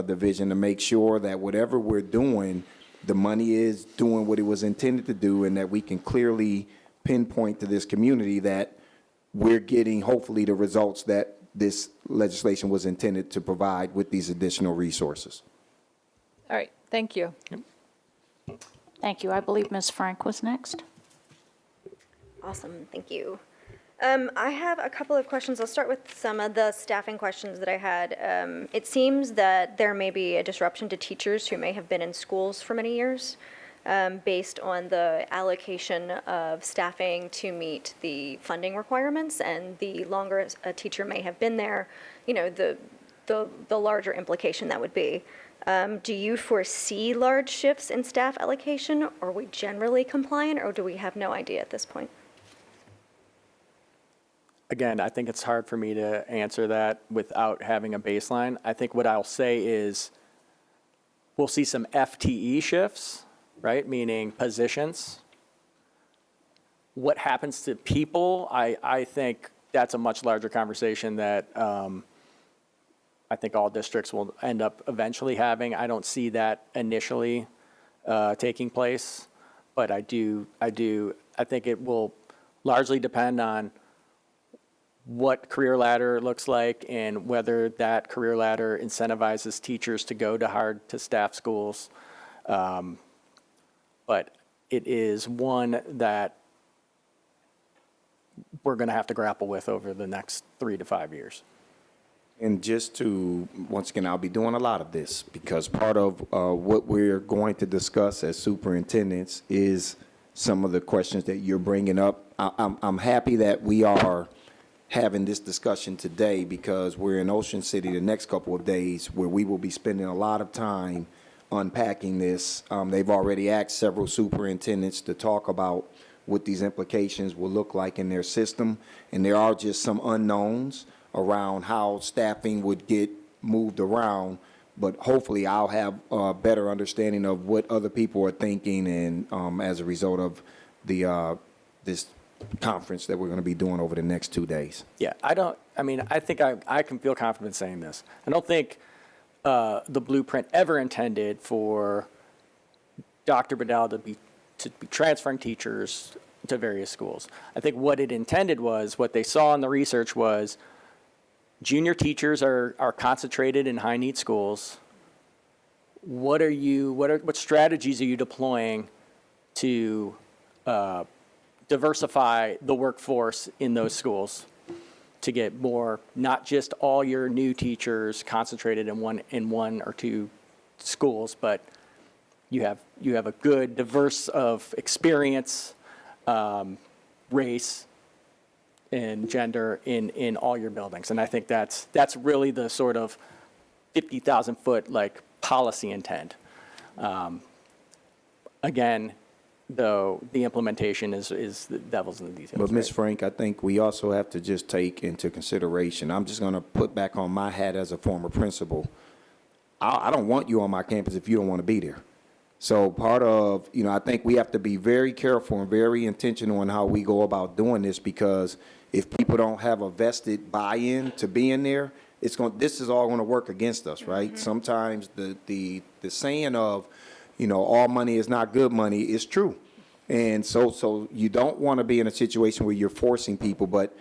division to make sure that whatever we're doing, the money is doing what it was intended to do, and that we can clearly pinpoint to this community that we're getting, hopefully, the results that this legislation was intended to provide with these additional resources. All right, thank you. Thank you. I believe Ms. Frank was next. Awesome, thank you. I have a couple of questions. I'll start with some of the staffing questions that I had. It seems that there may be a disruption to teachers who may have been in schools for many years based on the allocation of staffing to meet the funding requirements, and the longer a teacher may have been there, the larger implication that would be. Do you foresee large shifts in staff allocation? Are we generally compliant, or do we have no idea at this point? Again, I think it's hard for me to answer that without having a baseline. I think what I'll say is we'll see some FTE shifts, right? Meaning positions. What happens to people? I think that's a much larger conversation that I think all districts will end up eventually having. I don't see that initially taking place, but I think it will largely depend on what career ladder looks like and whether that career ladder incentivizes teachers to go to hard-to-staff schools. But it is one that we're going to have to grapple with over the next 3 to 5 years. And just to, once again, I'll be doing a lot of this because part of what we're going to discuss as superintendents is some of the questions that you're bringing up. I'm happy that we are having this discussion today because we're in Ocean City the next couple of days where we will be spending a lot of time unpacking this. They've already asked several superintendents to talk about what these implications will look like in their system, and there are just some unknowns around how staffing would get moved around, but hopefully I'll have a better understanding of what other people are thinking and as a result of the this conference that we're going to be doing over the next 2 days. Yeah, I think I can feel confident saying this. I don't think the blueprint ever intended for Dr. Bedell to be transferring teachers to various schools. I think what it intended was, what they saw in the research was, junior teachers are concentrated in high-need schools. What strategies are you deploying to diversify the workforce in those schools to get more, not just all your new teachers concentrated in one or two schools, but you have a good diverse of experience, race, and gender in all your buildings. And I think that's really the sort of 50,000 foot policy intent. Again, though, the implementation is the devil's in the details. But Ms. right? Frank, I think we also have to just take into consideration, I'm just going to put back on my hat as a former principal. I don't want you on my campus if you don't want to be there. So part of, I think we have to be very careful and very intentional in how we go about doing this, because if people don't have a vested buy-in to being there, this is all going to work against us, right? Mm-hmm. Sometimes the saying of, all money is not good money is true. And so you don't want to be in a situation where you're forcing people, but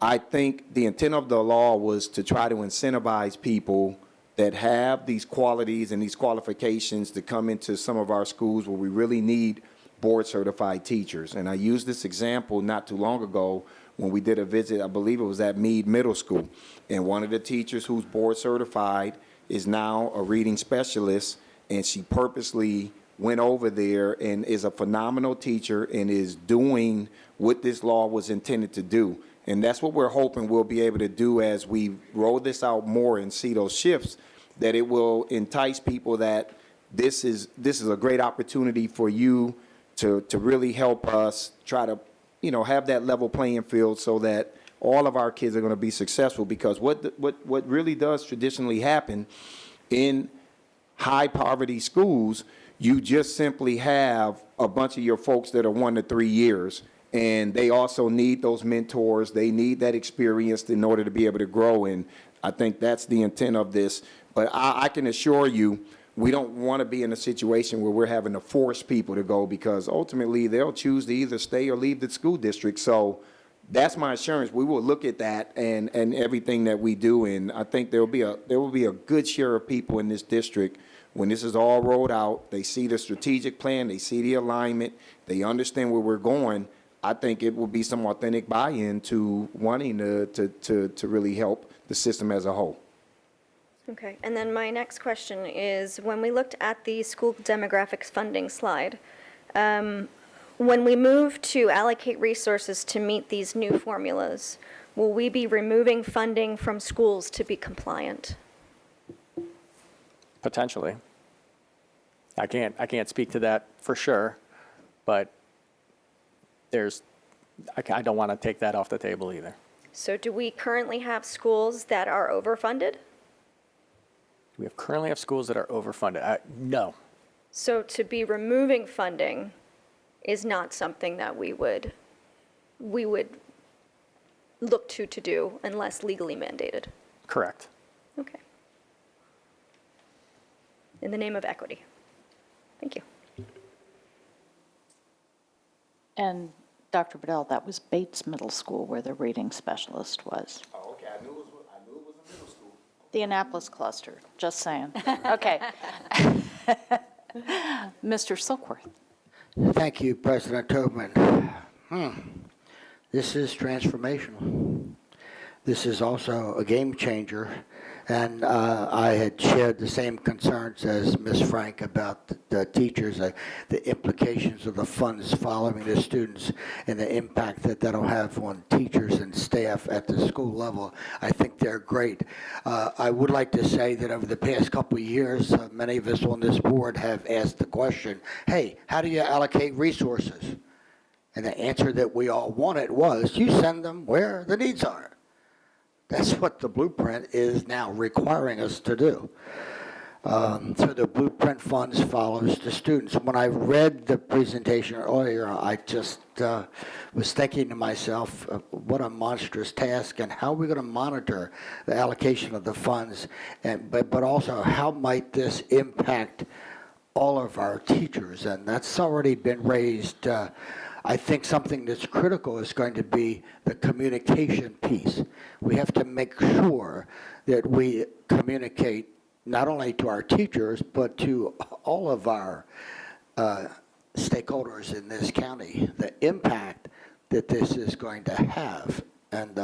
I think the intent of the law was to try to incentivize people that have these qualities and these qualifications to come into some of our schools where we really need board-certified teachers. And I used this example not too long ago when we did a visit, I believe it was at Meade Middle School. And one of the teachers who's board-certified is now a reading specialist, and she purposely went over there and is a phenomenal teacher and is doing what this law was intended to do. And that's what we're hoping we'll be able to do as we roll this out more and see those shifts, that it will entice people that this is a great opportunity for you to really help us try to, have that level playing field so that all of our kids are going to be successful. Because what really does traditionally happen in high poverty schools, you just simply have a bunch of your folks that are 1 to 3 years, and they also need those mentors. They need that experience in order to be able to grow. And I think that's the intent of this. But I can assure you, we don't want to be in a situation where we're having to force people to go, because ultimately they'll choose to either stay or leave the school district. So that's my assurance. We will look at that and everything that we do. And I think there will be a good share of people in this district when this is all rolled out. They see the strategic plan, they see the alignment, they understand where we're going. I think it will be some authentic buy-in to wanting to really help the system as a whole. Okay, and then my next question is, when we looked at the school demographics funding slide, when we move to allocate resources to meet these new formulas, will we be removing funding from schools to be compliant? Potentially. I can't speak to that for sure, but I don't want to take that off the table either. So do we currently have schools that are overfunded? We currently have schools that are overfunded. No. So to be removing funding is not something that we would look to do unless legally mandated. Correct. Okay. In the name of equity. Thank you. And Dr. Bedell, that was Bates Middle School where the reading specialist was. Oh, okay. I knew it was a middle school. The Annapolis cluster, just saying. Okay. Mr. Silkworth. Thank you, President Tobin. This is transformational. This is also a game changer. And I had shared the same concerns as Ms. Frank about the teachers, the implications of the funds following the students and the impact that that'll have on teachers and staff at the school level. I think they're great. I would like to say that over the past couple of years, many of us on this board have asked the question, hey, how do you allocate resources? And the answer that we all wanted was, you send them where the needs are. That's what the blueprint is now requiring us to do. So the blueprint funds follows the students. When I read the presentation earlier, I just was thinking to myself, what a monstrous task, and how are we going to monitor the allocation of the funds, but also how might this impact all of our teachers? And that's already been raised. I think something that's critical is going to be the communication piece. We have to make sure that we communicate not only to our teachers, but to all of our stakeholders in this county, the impact that this is going to have. And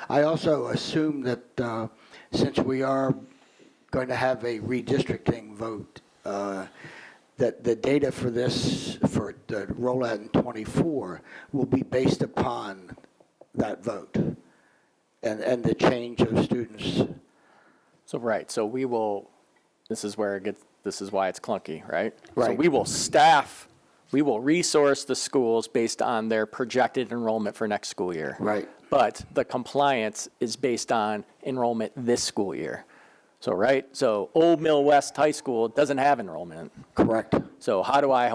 I also assume that since we are going to have a redistricting vote, that the data for this, for the rollout in '24, will be based upon that vote and the change of students. So, right, so we will, this is why it's clunky, right? So Right. we will resource the schools based on their projected enrollment for next school year. Right. But the compliance is based on enrollment this school year. So, right, so Old Mill West High School doesn't have enrollment. Correct. So how do I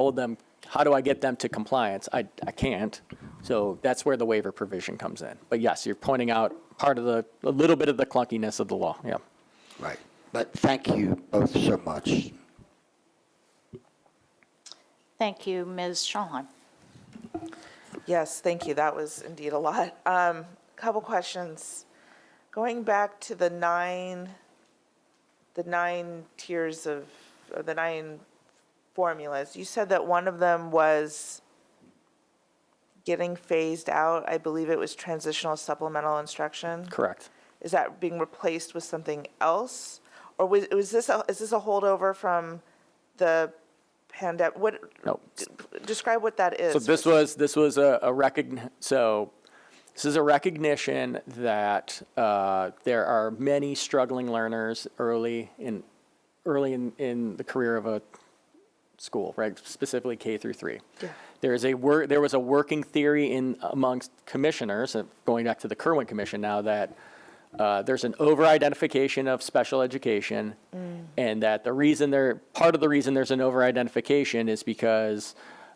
get them to compliance? I can't. So that's where the waiver provision comes in. But yes, you're pointing out a little bit of the clunkiness of the law, yeah. Right. But thank you both so much. Thank you, Ms. Schallheim. Yes, thank you. That was indeed a lot. Couple questions. Going back to the nine tiers of the 9 formulas, you said that one of them was getting phased out. I believe it was transitional supplemental instruction. Correct. Is that being replaced with something else? Or is this a holdover from the pandemic, what, No. describe what that is. So this is a recognition that there are many struggling learners early in the career of a school, right? Specifically K through 3. Yeah. There was a working theory amongst commissioners, going back to the Kerwin Commission now, that there's an over-identification of special education, and that part of the reason there's an over-identification is because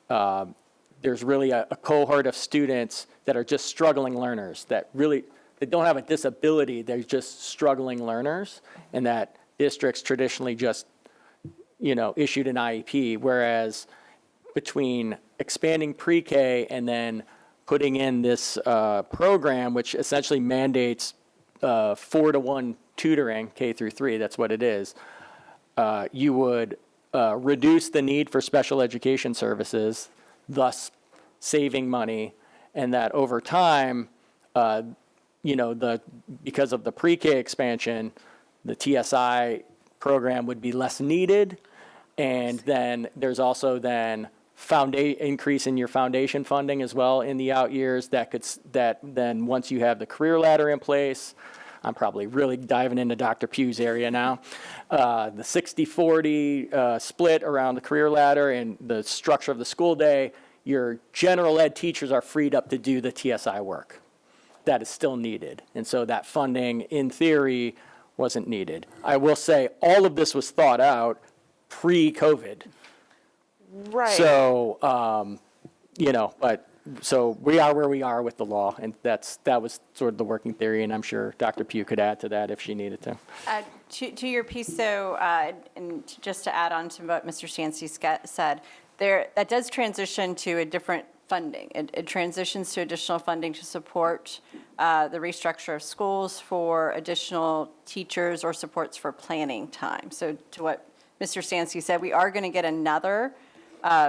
there's really a cohort of students that are just struggling learners, that really, they don't have a disability, they're just struggling learners, and that districts traditionally just, issued an IEP, whereas between expanding pre-K and then putting in this program, which essentially mandates 4-to-1 tutoring, K through 3, that's what it is, you would reduce the need for special education services, thus saving money, and that over time, because of the pre-K expansion, the TSI program would be less needed, and then there's also increase in your foundation funding as well in the out years that then once you have the career ladder in place, I'm probably really diving into Dr. Pugh's area now, the 60-40 split around the career ladder and the structure of the school day, your general ed teachers are freed up to do the TSI work. That is still needed. And so that funding, in theory, wasn't needed. I will say all of this was thought out pre-COVID. Right. So, so we are where we are with the law, and that was sort of the working theory, and I'm sure Dr. Pugh could add to that if she needed to. To your piece, though, and just to add on to what Mr. Stancy said, that does transition to a different funding. It transitions to additional funding to support the restructure of schools, for additional teachers or supports for planning time. So to what Mr. Stancy said, we are going to get another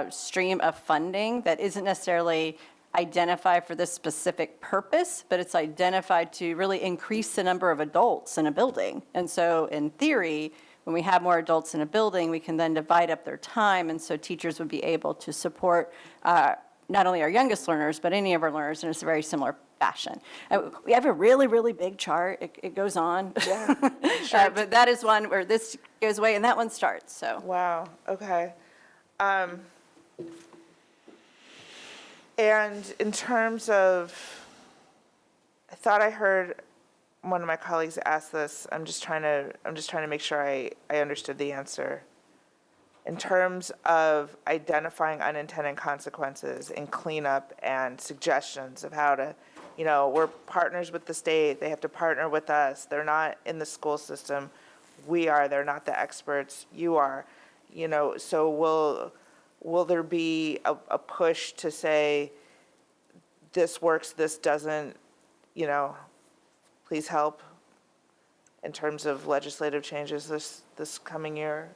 stream of funding that isn't necessarily identified for this specific purpose, but it's identified to really increase the number of adults in a building. And so in theory, when we have more adults in a building, we can then divide up their time, and so teachers would be able to support not only our youngest learners, but any of our learners in a very similar fashion. We have a really, really big chart. It goes on. Yeah, sure. But that is one where this goes away, and that one starts, so. Wow, okay. And in terms of, I thought I heard one of my colleagues ask this. I'm just trying to make sure I understood the answer. In terms of identifying unintended consequences and cleanup and suggestions of how to, we're partners with the state. They have to partner with us. They're not in the school system. We are. They're not the experts. You are. So will there be a push to say, this works, this doesn't, please help in terms of legislative changes this coming year?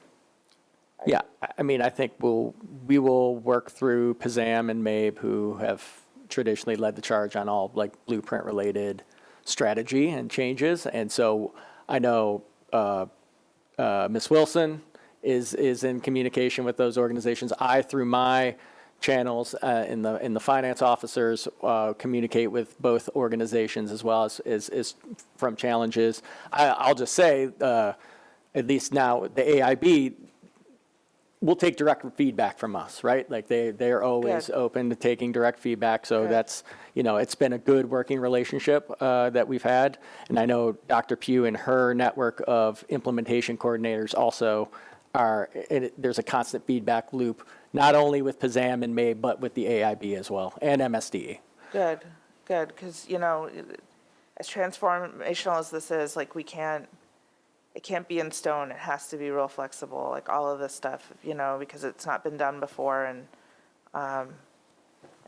Yeah, I mean, I think we will work through PZAM and MABE, who have traditionally led the charge on all blueprint-related strategy and changes. And so I know Ms. Wilson is in communication with those organizations. I, through my channels in the finance officers, communicate with both organizations as well as from challenges. I'll just say, at least now, the AIB will take direct feedback from us, right? Like they're always Good. open to taking direct feedback. So Good. that's, it's been a good working relationship that we've had. And I know Dr. Pugh and her network of implementation coordinators also there's a constant feedback loop, not only with PZAM and MABE, but with the AIB as well, and MSDE. Good, because, as transformational as this is, it can't be in stone. It has to be real flexible, all of this stuff, because it's not been done before, and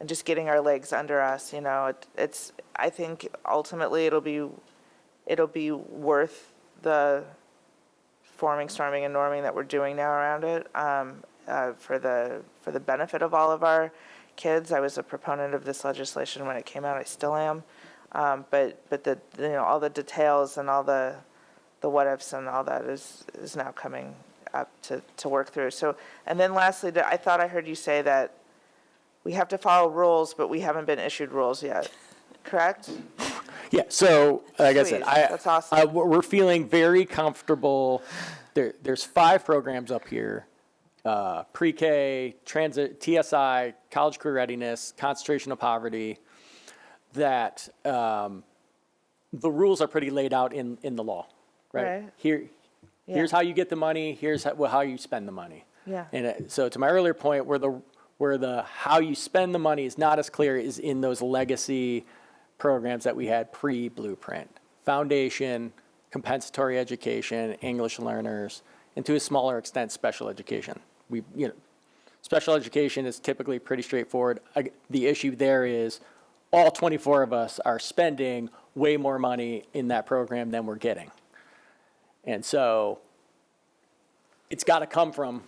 just getting our legs under us, I think ultimately it'll be worth the forming, storming, and norming that we're doing now around it, for the benefit of all of our kids. I was a proponent of this legislation when it came out. I still am, but all the details and all the what ifs and all that is now coming up to work through. So, and then lastly, I thought I heard you say that we have to follow rules, but we haven't been issued rules yet, correct? Yeah, so, like I said, Sweet, that's awesome. we're feeling very comfortable. There's 5 programs up here, pre-K, transit, TSI, college career readiness, concentration of poverty, that the rules are pretty laid out in the law, right? Right. Here's how you get the money, here's how you spend the money. Yeah. And so to my earlier point, where the how you spend the money is not as clear is in those legacy programs that we had pre-Blueprint. Foundation, compensatory education, English learners, and to a smaller extent, special education. Special education is typically pretty straightforward. The issue there is all 24 of us are spending way more money in that program than we're getting. And so it's got to come from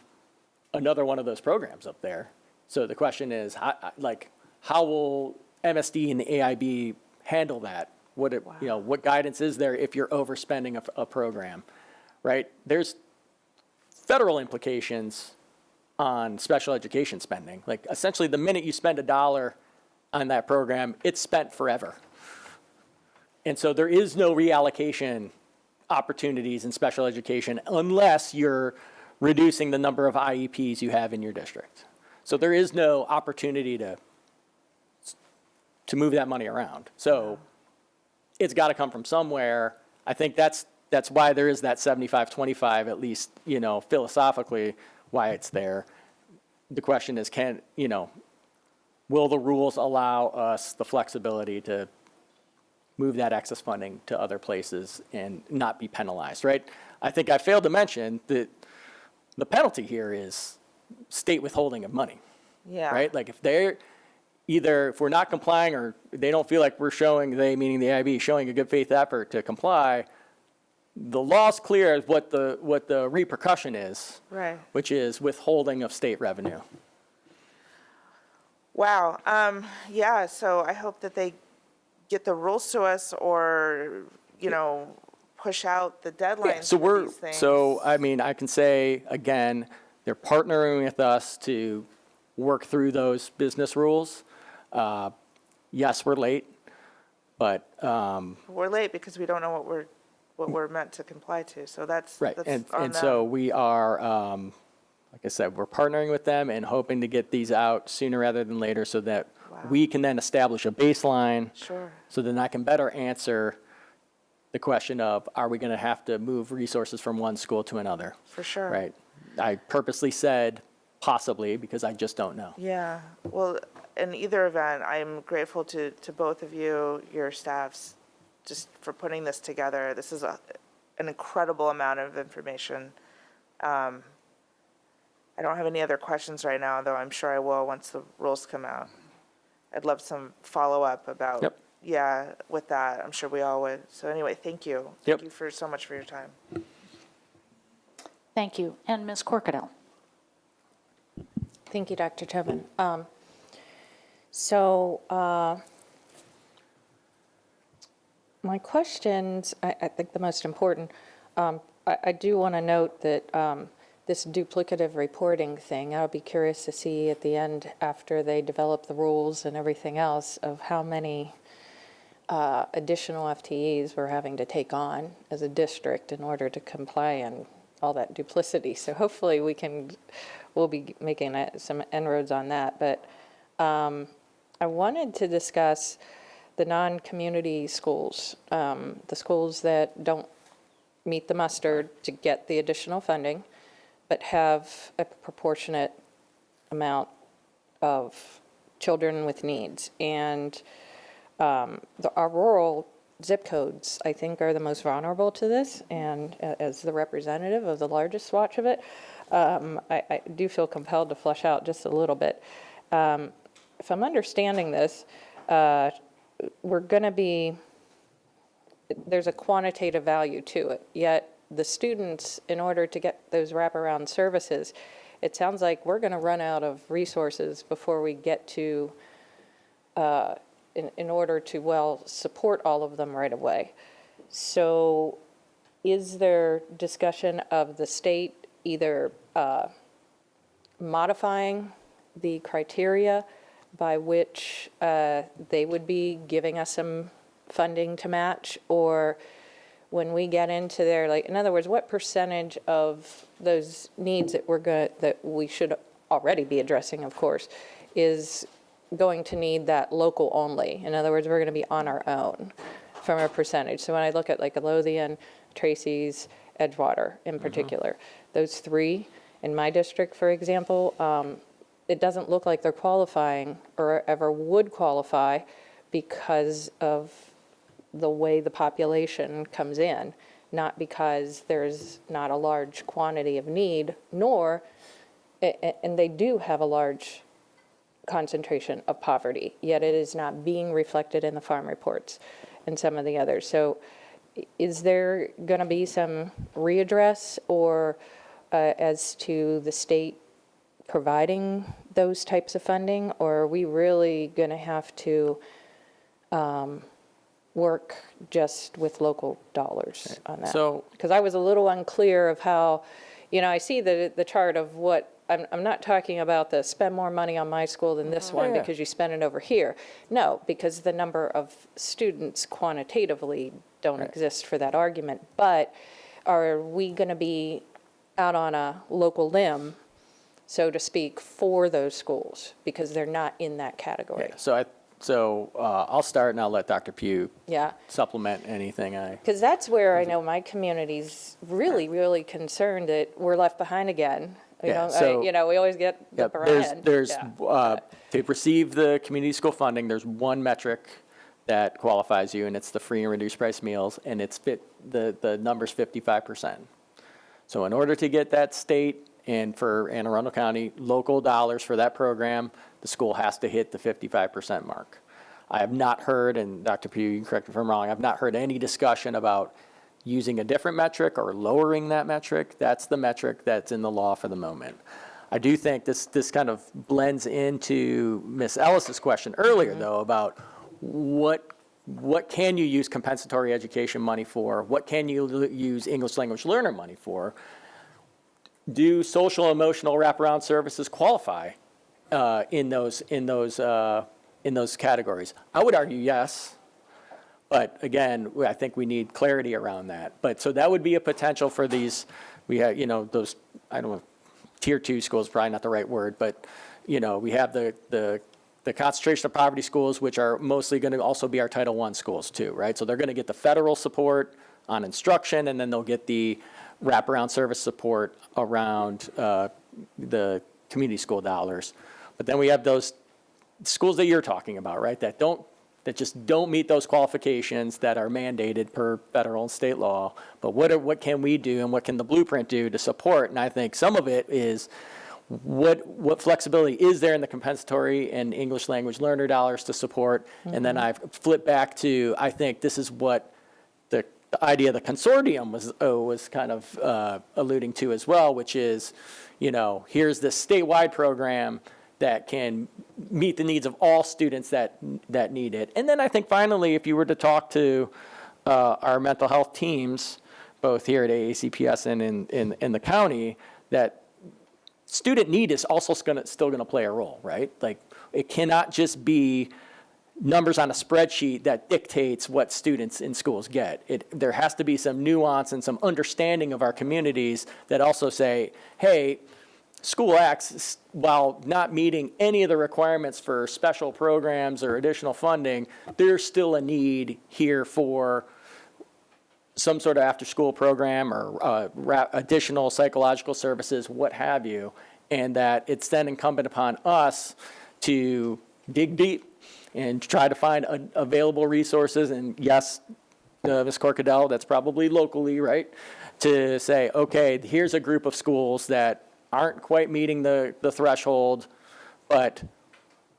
another one of those programs up there. So the question is, how will MSD and the AIB handle that? What guidance is there if you're overspending a program, right? There's federal implications on special education spending. Like essentially the minute you spend $1 on that program, it's spent forever. And so there is no reallocation opportunities in special education unless you're reducing the number of IEPs you have in your district. So there is no opportunity to move that money around. So it's got to come from somewhere. I think that's why there is that 75-25, at least, philosophically, why it's there. The question is, will the rules allow us the flexibility to move that excess funding to other places and not be penalized, right? I think I failed to mention that the penalty here is state withholding of money, Yeah. right? Like if we're not complying or they don't feel like we're showing, they meaning the IB, showing a good faith effort to comply, the law's clear as what the repercussion is, Right. which is withholding of state revenue. Wow. Yeah, so I hope that they get the rules to us or, push out the deadlines for these things. I can say, again, they're partnering with us to work through those business rules. Yes, we're late, but. We're late because we don't know what we're meant to comply to, so that's. Right, that's and on so them. we are, like I said, we're partnering with them and hoping to get these out sooner rather than later so that we can then establish a baseline. Sure. So then I can better answer the question of, are we going to have to move resources from one school to another? For sure. Right. I purposely said possibly because I just don't know. Yeah, well, in either event, I'm grateful to both of you, your staffs, just for putting this together. This is an incredible amount of information. I don't have any other questions right now, though I'm sure I will once the rules come out. I'd love some follow-up about, Yep. yeah, with that. I'm sure we all would. So anyway, thank you. Yep. Thank you so much for your time. Thank you. And Ms. Corkadell? Thank you, Dr. Tobin. My questions, I think the most important, I do want to note that this duplicative reporting thing, I would be curious to see at the end, after they develop the rules and everything else, of how many additional FTEs we're having to take on as a district in order to comply and all that duplicity. So hopefully we'll be making some inroads on that. But I wanted to discuss the non-community schools, the schools that don't meet the muster to get the additional funding, but have a proportionate amount of children with needs. And our rural zip codes, I think, are the most vulnerable to this. And as the representative of the largest swatch of it, I do feel compelled to flesh out just a little bit. If I'm understanding this, we're going to be, there's a quantitative value to it, yet the students, in order to get those wraparound services, it sounds like we're going to run out of resources before we get to, in order to, support all of them right away. So is there discussion of the state either modifying the criteria by which they would be giving us some funding to match, or when we get into there, like, in other words, what percentage of those needs that we should already be addressing, of course, is going to need that local only? In other words, we're going to be on our own from a percentage. So when I look at like Lothian, Tracy's, Edgewater in particular, those three in my district, for example, it doesn't look like they're qualifying or ever would qualify because of the way the population comes in, not because there's not a large quantity of need, nor, and they do have a large concentration of poverty, yet it is not being reflected in the farm reports and some of the others. So is there going to be some readdress or as to the state providing those types of funding, or are we really going to have to work just with local dollars on that? So- because I was a little unclear of how, I see the chart of what, I'm not talking about the spend more money on my school than this one Yeah. because you spend it over here. No, because the number of students quantitatively don't exist for that argument. But are we going to be out on a local limb, so to speak, for those schools because they're not in that category? So I'll start and I'll let Dr. Pugh Yeah. supplement anything Because that's where I know my community's really, really concerned that we're left behind again. Yeah, so- We always get the Yep, brand. there's, Yeah. to receive the community school funding, there's one metric that qualifies you, and it's the free and reduced price meals, and the number's 55%. So in order to get that state and for Anne Arundel County, local dollars for that program, the school has to hit the 55% mark. I have not heard, and Dr. Pugh, you can correct me if I'm wrong, I've not heard any discussion about using a different metric or lowering that metric. That's the metric that's in the law for the moment. I do think this kind of blends into Ms. Ellis's question earlier, though, about what can you use compensatory education money for? What can you use English language learner money for? Do social emotional wraparound services qualify in those categories? I would argue yes. But again, I think we need clarity around that. But so that would be a potential for these, we have, those, I don't know, tier 2 schools, probably not the right word, but, we have the concentration of poverty schools, which are mostly going to also be our Title I schools too, right? So they're going to get the federal support on instruction, and then they'll get the wraparound service support around the community school dollars. But then we have those schools that you're talking about, right, that just don't meet those qualifications that are mandated per federal and state law. But what can we do and what can the blueprint do to support? And I think some of it is what flexibility is there in the compensatory and English language learner dollars to support? And then I've flipped back to, I think this is what the idea of the consortium was kind of alluding to as well, which is, here's this statewide program that can meet the needs of all students that need it. And then I think finally, if you were to talk to our mental health teams, both here at AACPS and in the county, that student need is also still gonna play a role, right? Like, it cannot just be numbers on a spreadsheet that dictates what students in schools get. There has to be some nuance and some understanding of our communities that also say, hey, School X, while not meeting any of the requirements for special programs or additional funding, there's still a need here for some sort of after-school program or additional psychological services, what have you, and that it's then incumbent upon us to dig deep and try to find available resources. And yes, Ms. Corcadell, that's probably locally, right, to say, okay, here's a group of schools that aren't quite meeting the threshold, but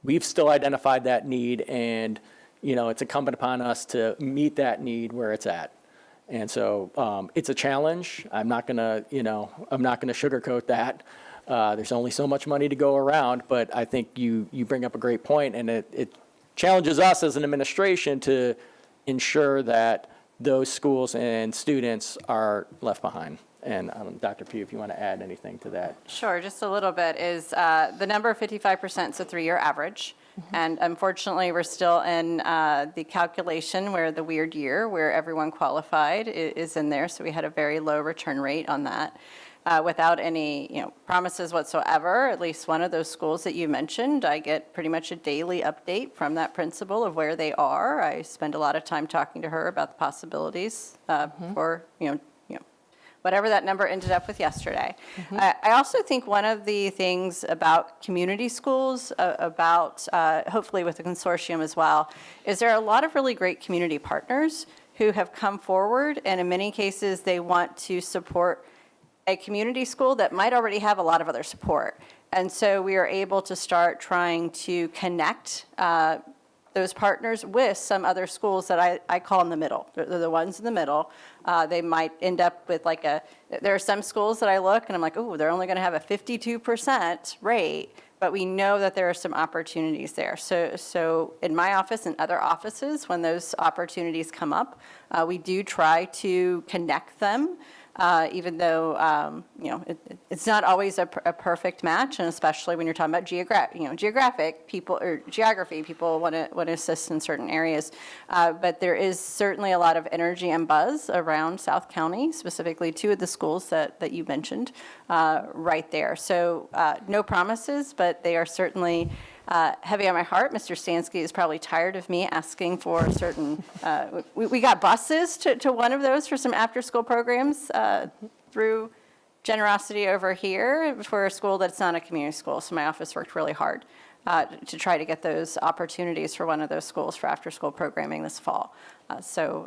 we've still identified that need, and it's incumbent upon us to meet that need where it's at. And so it's a challenge. I'm not gonna sugarcoat that. There's only so much money to go around, but I think you bring up a great point, and it challenges us as an administration to ensure that those schools and students are left behind. And Dr. Pugh, if you want to add anything to that. Sure, just a little bit, is the number 55% is a 3-year average. And unfortunately, we're still in the calculation where the weird year, where everyone qualified is in there. So we had a very low return rate on that. Without any, promises whatsoever, at least one of those schools that you mentioned, I get pretty much a daily update from that principal of where they are. I spend a lot of time talking to her about the possibilities for, whatever that number ended up with yesterday. I also think one of the things about community schools, about hopefully with the consortium as well, is there are a lot of really great community partners who have come forward, and in many cases, they want to support a community school that might already have a lot of other support. And so we are able to start trying to connect those partners with some other schools that I call in the middle. They're the ones in the middle. They might end up with there are some schools that I look and I'm like, oh, they're only going to have a 52% rate, but we know that there are some opportunities there. So in my office and other offices, when those opportunities come up, we do try to connect them. Even though, it's not always a perfect match, and especially when you're talking about geographic people or geography, people want to assist in certain areas. But there is certainly a lot of energy and buzz around South County, specifically 2 of the schools that you mentioned right there. So no promises, but they are certainly heavy on my heart. Mr. Stansky is probably tired of me asking for certain, we got buses to one of those for some after-school programs through generosity over here for a school that's not a community school. So my office worked really hard to try to get those opportunities for one of those schools for after-school programming this fall. So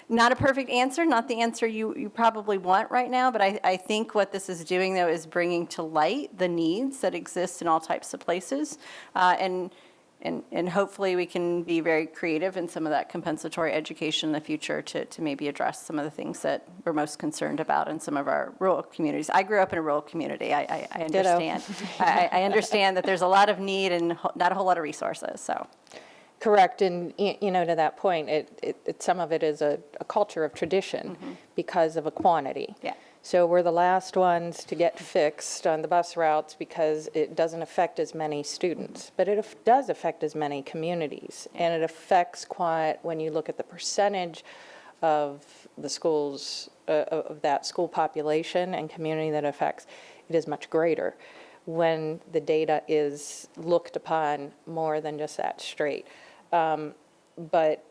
not a perfect answer, not the answer you probably want right now, but I think what this is doing, though, is bringing to light the needs that exist in all types of places. And hopefully we can be very creative in some of that compensatory education in the future to maybe address some of the things that we're most concerned about in some of our rural communities. I grew up in a rural community. I understand. I understand that there's a lot of need and not a whole lot of resources, so. Correct, and to that point, some of it is a culture of tradition because of a quantity. Yeah. So we're the last ones to get fixed on the bus routes because it doesn't affect as many students, but it does affect as many communities, and it affects when you look at the percentage of the schools, of that school population and community that affects, it is much greater when the data is looked upon more than just that straight. But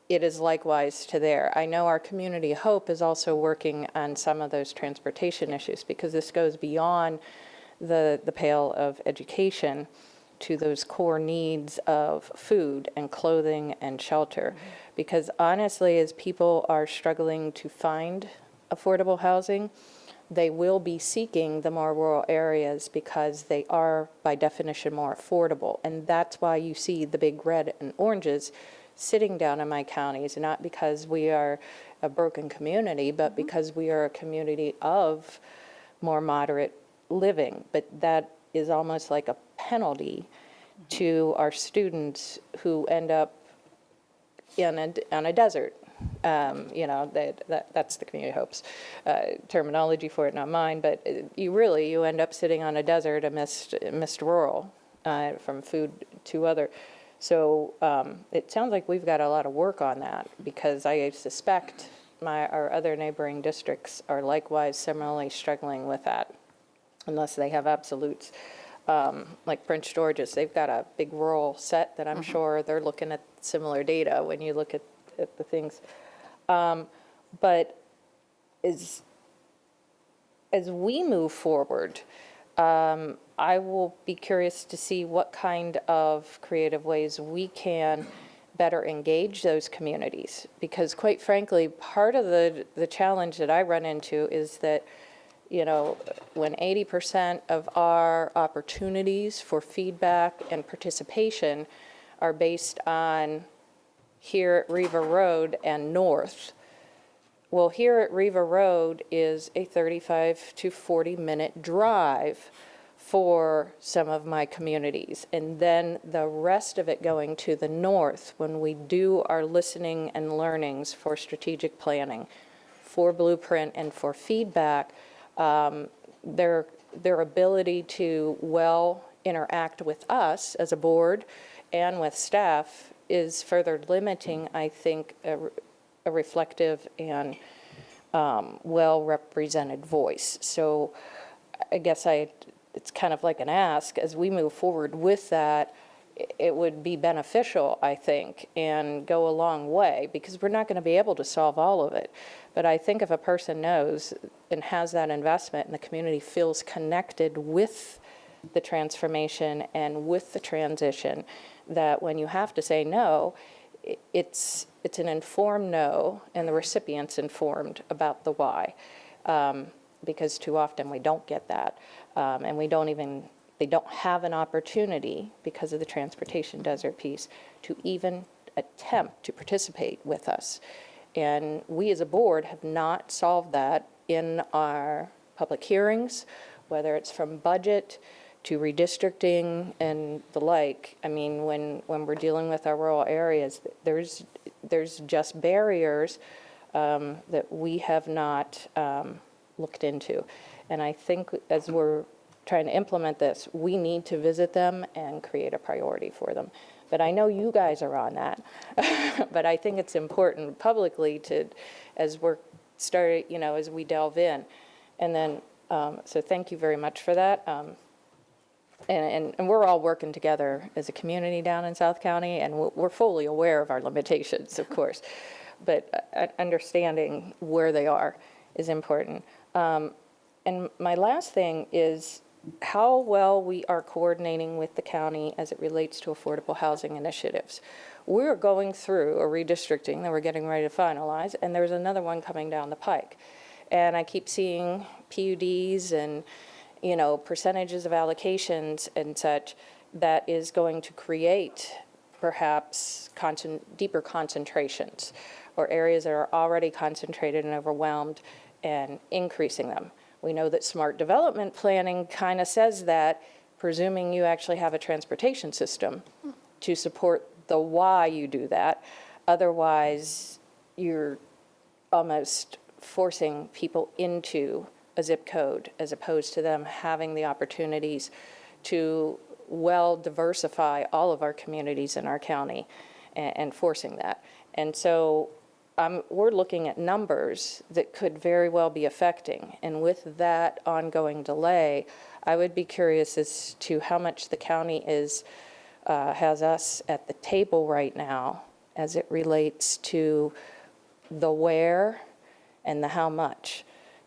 it is likewise to there. I know our community Hope is also working on some of those transportation issues because this goes beyond the pale of education to those core needs of food and clothing and shelter. Because honestly, as people are struggling to find affordable housing, they will be seeking the more rural areas because they are, by definition, more affordable. And that's why you see the big red and oranges sitting down in my counties, not because we are a broken community, but because we are a community of more moderate living. But that is almost like a penalty to our students who end up on a desert. That's the community hopes terminology for it, not mine, but you end up sitting on a desert amidst rural from food to other. So it sounds like we've got a lot of work on that because I suspect our other neighboring districts are likewise similarly struggling with that unless they have absolutes. Like Prince George's, they've got a big rural set that I'm sure they're looking at similar data when you look at the things. But as we move forward, I will be curious to see what kind of creative ways we can better engage those communities. Because quite frankly, part of the challenge that I run into is that, when 80% of our opportunities for feedback and participation are based on here at Riva Road and north. Well, here at Riva Road is a 35 to 40-minute drive for some of my communities. And then the rest of it going to the north when we do our listening and learnings for strategic planning, for blueprint and for feedback their ability to well interact with us as a board and with staff is further limiting, I think, a reflective and well-represented voice. So I guess it's kind of like an ask, as we move forward with that, it would be beneficial, I think, and go a long way, because we're not going to be able to solve all of it. But I think if a person knows and has that investment and the community feels connected with the transformation and with the transition, that when you have to say no, it's an informed no, and the recipient's informed about the why. Because too often we don't get that. And they don't have an opportunity, because of the transportation desert piece, to even attempt to participate with us. And we as a board have not solved that in our public hearings, whether it's from budget to redistricting and the like. I mean, when we're dealing with our rural areas, there's just barriers that we have not looked into. And I think as we're trying to implement this, we need to visit them and create a priority for them. But I know you guys are on that. But I think it's important publicly as we're as we delve in. And then, so thank you very much for that. And we're all working together as a community down in South County, and we're fully aware of our limitations, of course. But understanding where they are is important. And my last thing is how well we are coordinating with the county as it relates to affordable housing initiatives. We're going through a redistricting that we're getting ready to finalize, and there's another one coming down the pike. And I keep seeing PUDs and, percentages of allocations and such that is going to create perhaps deeper concentrations, or areas that are already concentrated and overwhelmed, and increasing them. We know that smart development planning kind of says that, presuming you actually have a transportation system to support the why you do that. Otherwise, you're almost forcing people into a zip code, as opposed to them having the opportunities to well diversify all of our communities in our county, and forcing that. And so we're looking at numbers that could very well be affecting. And with that ongoing delay, I would be curious as to how much the county has us at the table right now as it relates to the where and the how much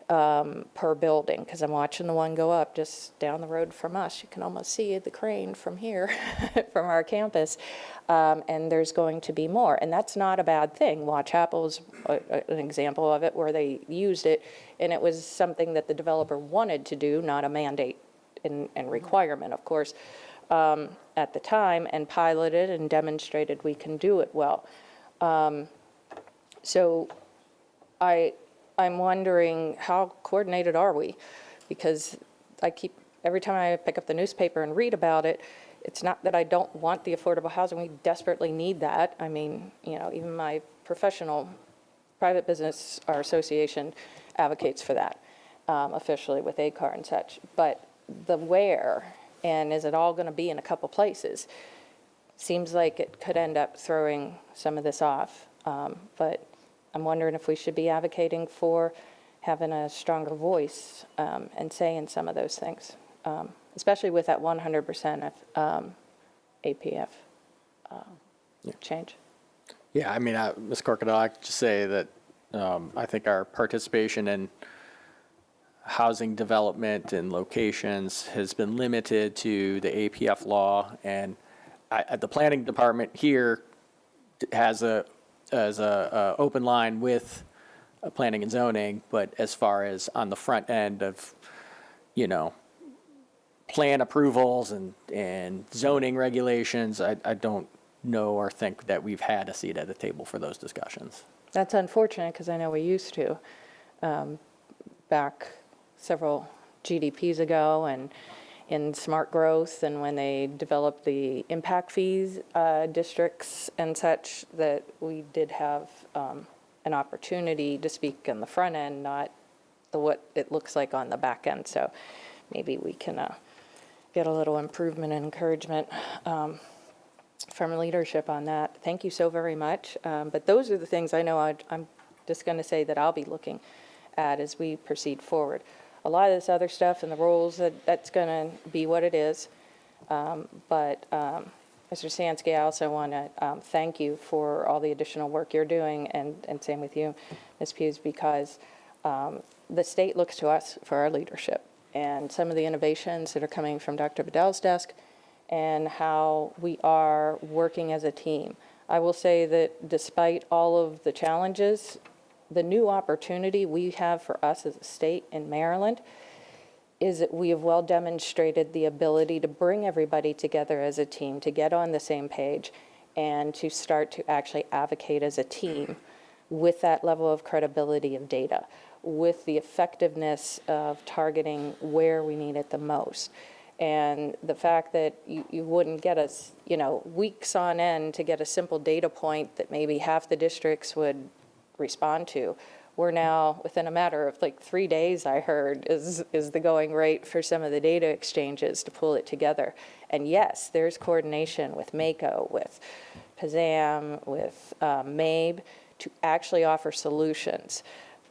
per building. Because I'm watching the one go up just down the road from us. You can almost see the crane from here, from our campus. And there's going to be more. And that's not a bad thing. Watch Apple's an example of it, where they used it, and it was something that the developer wanted to do, not a mandate and requirement, of course, at the time, and piloted and demonstrated we can do it well. So I'm wondering, how coordinated are we? Because every time I pick up the newspaper and read about it, it's not that I don't want the affordable housing. We desperately need that. I mean, even my professional private business, our association, advocates for that officially with ACAR and such. But the where, and is it all going to be in a couple places, seems like it could end up throwing some of this off. But I'm wondering if we should be advocating for having a stronger voice and say in some of those things. Especially with that 100% of APF change. Yeah, I mean, Ms. Corkadell, I could just say that I think our participation in housing development and locations has been limited to the APF law, and the planning department here has a open line with planning and zoning, but as far as on the front end of, plan approvals and zoning regulations, I don't know or think that we've had a seat at the table for those discussions. That's unfortunate, because I know we used to back several GDPs ago, and in smart growth, and when they developed the impact fees districts and such, that we did have an opportunity to speak on the front end, not what it looks like on the back end. So maybe we can get a little improvement and encouragement from leadership on that. Thank you so very much. But those are the things I know I'm just going to say that I'll be looking at as we proceed forward. A lot of this other stuff and the roles, that's going to be what it is. But Mr. Sansky, I also want to thank you for all the additional work you're doing, and same with you, Ms. Hughes, because the state looks to us for our leadership and some of the innovations that are coming from Dr. Bedell's desk and how we are working as a team. I will say that despite all of the challenges, the new opportunity we have for us as a state in Maryland is that we have well demonstrated the ability to bring everybody together as a team, to get on the same page, and to start to actually advocate as a team with that level of credibility of data, with the effectiveness of targeting where we need it the most. And the fact that you wouldn't get us, weeks on end to get a simple data point that maybe half the districts would respond to. We're now, within a matter of like 3 days, I heard, is the going rate for some of the data exchanges to pull it together. And yes, there's coordination with MACO, with PASAM, with MABE to actually offer solutions.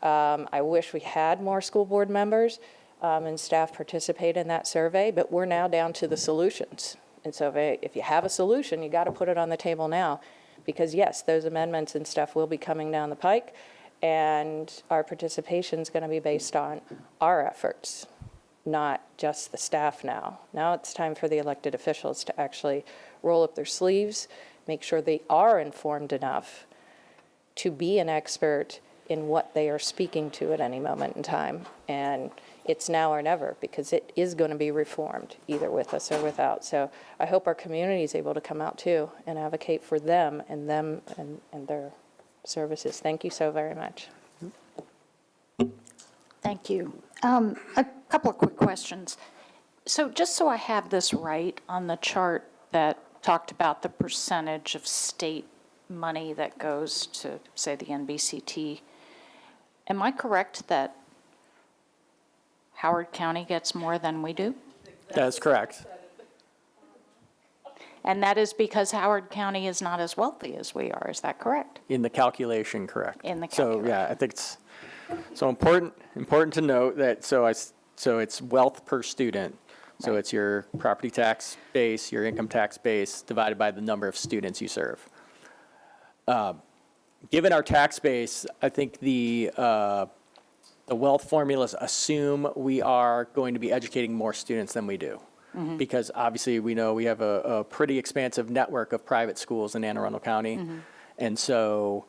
I wish we had more school board members and staff participate in that survey, but we're now down to the solutions. And so if you have a solution, you got to put it on the table now, because yes, those amendments and stuff will be coming down the pike, and our participation is going to be based on our efforts, not just the staff now. Now it's time for the elected officials to actually roll up their sleeves, make sure they are informed enough to be an expert in what they are speaking to at any moment in time. And it's now or never, because it is going to be reformed, either with us or without. So I hope our community is able to come out too and advocate for them and their services. Thank you so very much. Thank you. A couple of quick questions. So just so I have this right on the chart that talked about the percentage of state money that goes to, say, the NBCT, am I correct that Howard County gets more than we do? That's correct. And that is because Howard County is not as wealthy as we are, is that correct? In the calculation, correct. In the So, yeah, I think it's so important to note that, so it's wealth per student. So Right. it's your property tax base, your income tax base, divided by the number of students you serve. Given our tax base, I think the wealth formulas assume we are going to be educating more students than we do. Because obviously we know we have a pretty expansive network of private schools in Anne Arundel County. And so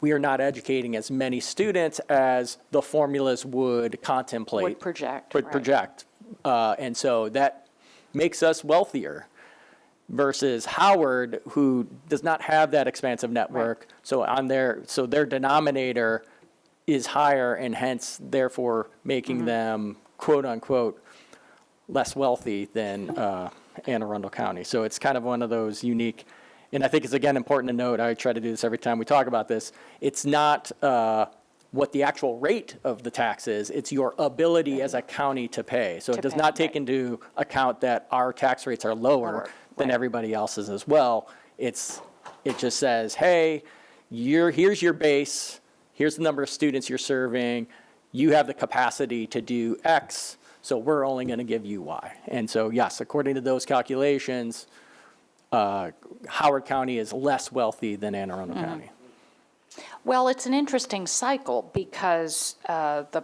we are not educating as many students as the formulas would contemplate. Would project, Would right. project. And so that makes us wealthier versus Howard, who does not have that expansive network. So so their denominator is higher, and hence therefore making them quote unquote less wealthy than Anne Arundel County. So it's kind of one of those unique, and I think it's again important to note, I try to do this every time we talk about this, it's not what the actual rate of the tax is, it's your ability as a county to pay. So it does pay, not take right. into account that our tax rates are lower than right. everybody else's as well. It just says, hey, here's your base, here's the number of students you're serving, you have the capacity to do X, so we're only going to give you Y. And so, yes, according to those calculations, Howard County is less wealthy than Anne Arundel County. Well, it's an interesting cycle because the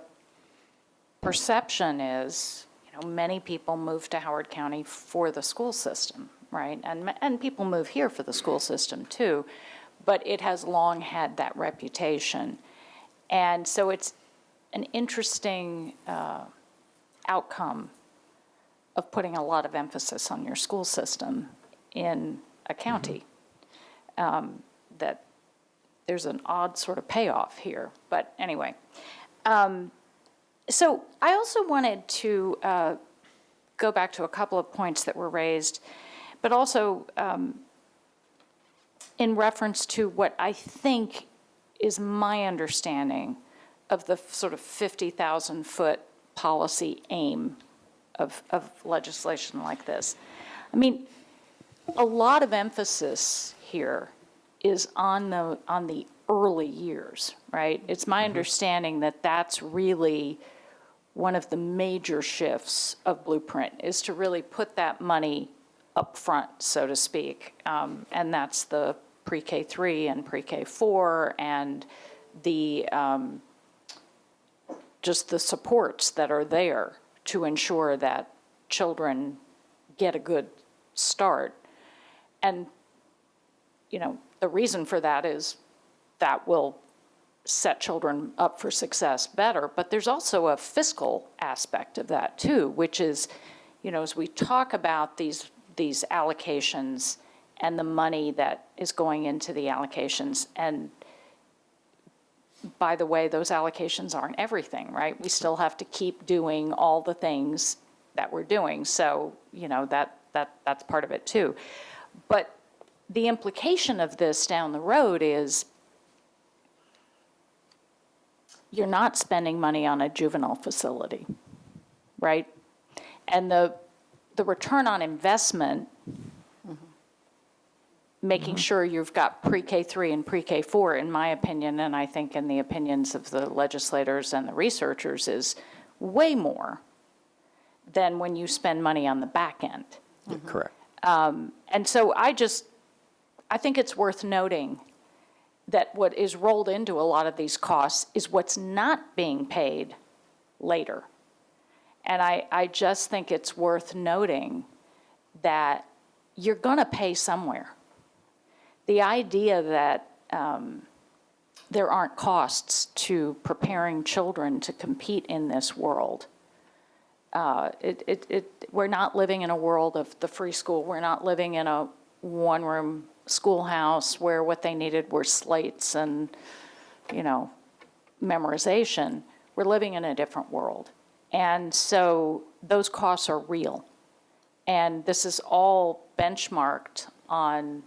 perception is, many people move to Howard County for the school system, right? And people move here for the school system too, but it has long had that reputation. And so it's an interesting outcome of putting a lot of emphasis on your school system in a county, that there's an odd sort of payoff here. But anyway, so I also wanted to go back to a couple of points that were raised, but also in reference to what I think is my understanding of the sort of 50,000-foot policy aim of legislation like this. I mean, a lot of emphasis here is on the early years, right? It's my understanding that that's really one of the major shifts of Blueprint, is to really put that money up front, so to speak. And that's the pre-K 3 and pre-K 4 and the just the supports that are there to ensure that children get a good start. And, you know, the reason for that is that will set children up for success better. But there's also a fiscal aspect of that too, which is, you know, as we talk about these allocations and the money that is going into the allocations, and by the way, those allocations aren't everything, right? We still have to keep doing all the things that we're doing. So, you know, that's part of it too. But the implication of this down the road is you're not spending money on a juvenile facility, right? And the return on investment, making sure you've got pre-K 3 and pre-K 4, in my opinion, and I think in the opinions of the legislators and the researchers, is way more than when you spend money on the back end. Correct. And so I think it's worth noting that what is rolled into a lot of these costs is what's not being paid later. And I just think it's worth noting that you're going to pay somewhere. The idea that there aren't costs to preparing children to compete in this world, we're not living in a world of the free school. We're not living in a one-room schoolhouse where what they needed were slates and, you know, memorization. We're living in a different world. And so those costs are real. And this is all benchmarked on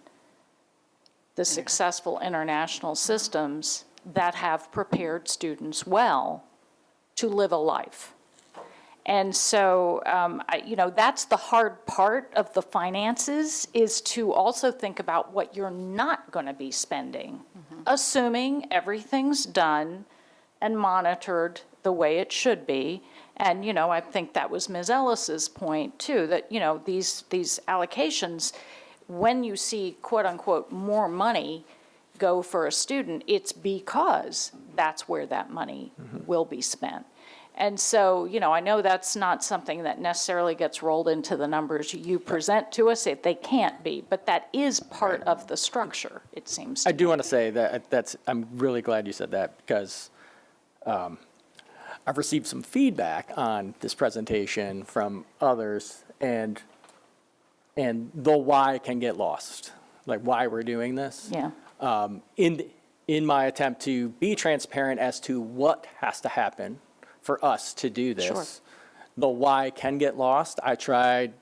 the successful international systems that have prepared students well to live a life. And so, you know, that's the hard part of the finances, is to also think about what you're not going to be spending, assuming everything's done and monitored the way it should be. And, you know, I think that was Ms. Ellis's point too, that, you know, these allocations, when you see quote unquote more money go for a student, it's because that's where that money will be spent. And so, you know, I know that's not something that necessarily gets rolled into the numbers you present to us. They can't be, but that is part of the structure, it seems to I me. do want to say that I'm really glad you said that, because I've received some feedback on this presentation from others, and the why can get lost, like why we're doing this. Yeah. In my attempt to be transparent as to what has to happen for us to do this, Sure. the why can get lost. I've tried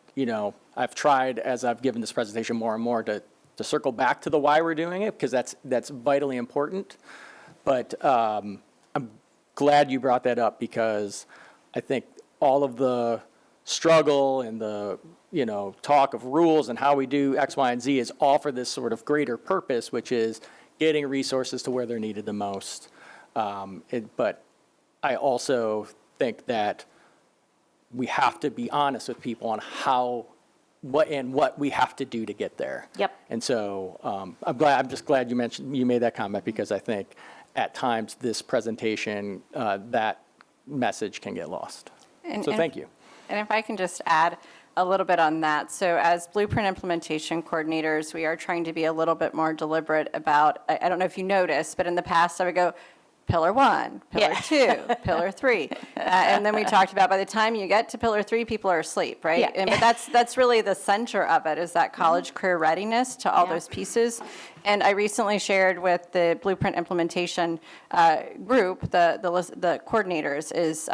as I've given this presentation more and more to circle back to the why we're doing it, because that's vitally important. But I'm glad you brought that up, because I think all of the struggle and the, you know, talk of rules and how we do X, Y, and Z is all for this sort of greater purpose, which is getting resources to where they're needed the most. But I also think that we have to be honest with people on what we have to do to get there. Yep. And so I'm just glad you made that comment, because I think at times this presentation, that message can get lost. So thank you. And if I can just add a little bit on that. So as Blueprint implementation coordinators, we are trying to be a little bit more deliberate about, I don't know if you noticed, but in the past I would go, Pillar 1, Pillar 2, Pillar 3. And then we talked about by the time you get to Pillar 3, people are asleep, right? Yeah. And, but that's really the center of it, is that college career readiness to all Yeah. those pieces. And I recently shared with the Blueprint implementation group, the coordinators, is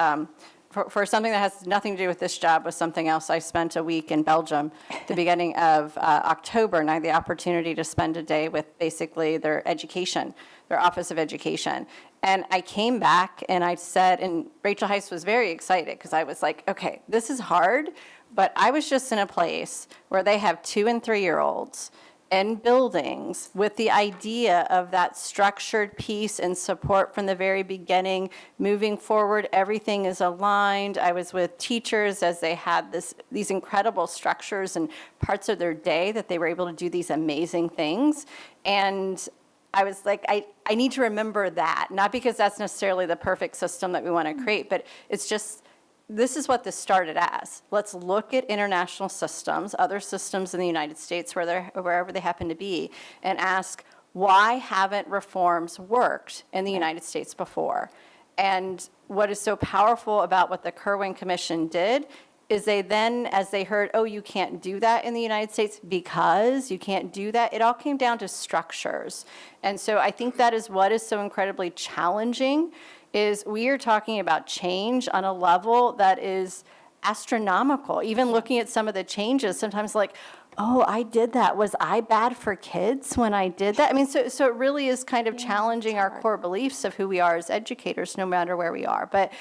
for something that has nothing to do with this job, with something else. I spent a week in Belgium at the beginning of October, and I had the opportunity to spend a day with basically their education, their Office of Education. And I came back and I said, and Rachel Heiss was very excited because I was like, okay, this is hard, but I was just in a place where they have 2- and 3-year-olds in buildings with the idea of that structured piece and support from the very beginning. Moving forward, everything is aligned. I was with teachers as they had these incredible structures and parts of their day that they were able to do these amazing things. And I was like, I need to remember that, not because that's necessarily the perfect system that we want to create, but it's just, this is what this started as. Let's look at international systems, other systems in the United States, wherever they happen to be, and ask, why haven't reforms worked in the United States before? And what is so powerful about what the Kerwin Commission did is they then, as they heard, oh, you can't do that in the United States because you can't do that, it all came down to structures. And so I think that is what is so incredibly challenging, is we are talking about change on a level that is astronomical. Even looking at some of the changes, sometimes like, oh, I did that. Was I bad for kids when I did that? I mean, so it really is kind of challenging our core beliefs of who we are as educators, no matter where we are. But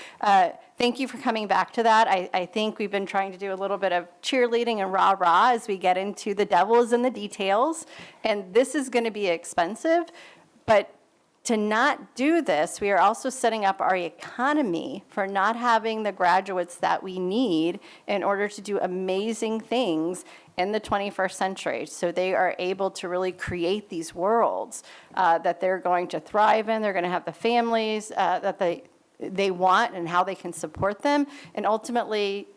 thank you for coming back to that. I think we've been trying to do a little bit of cheerleading and rah-rah as we get into the devil is in the details. And this is going to be expensive, but to not do this, we are also setting up our economy for not having the graduates that we need in order to do amazing things in the 21st century. So they are able to really create these worlds that they're going to thrive in. They're going to have the families that they want and how they can support them. And ultimately,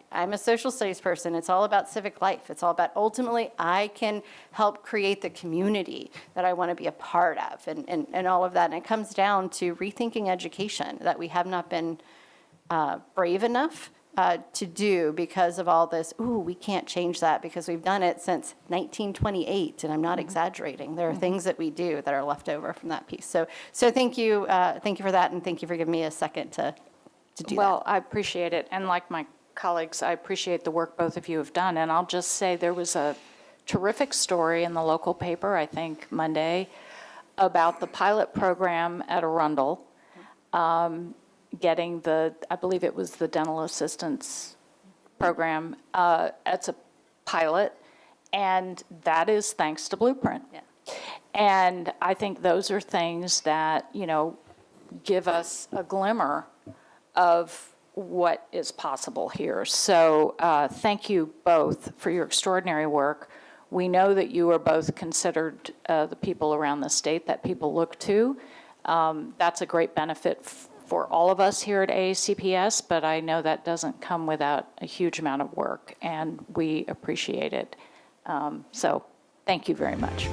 I'm a social studies person. It's all about civic life. It's all about ultimately I can help create the community that I want to be a part of and all of that. And it comes down to rethinking education that we have not been brave enough to do because of all this, ooh, we can't change that because we've done it since 1928, and I'm not exaggerating. There are things that we do that are left over from that piece. So thank you for that, and thank you for giving me a second to do that. Well, I appreciate it, and like my colleagues, I appreciate the work both of you have done, and I'll just say there was a terrific story in the local paper, I think Monday, about the pilot program at Arundel, getting I believe it was the dental assistance program. It's a pilot, and that is thanks to Blueprint. Yeah. And I think those are things that, give us a glimmer of what is possible here. So thank you both for your extraordinary work. We know that you are both considered the people around the state that people look to. That's a great benefit for all of us here at AACPS, but I know that doesn't come without a huge amount of work, and we appreciate it. So thank you very much.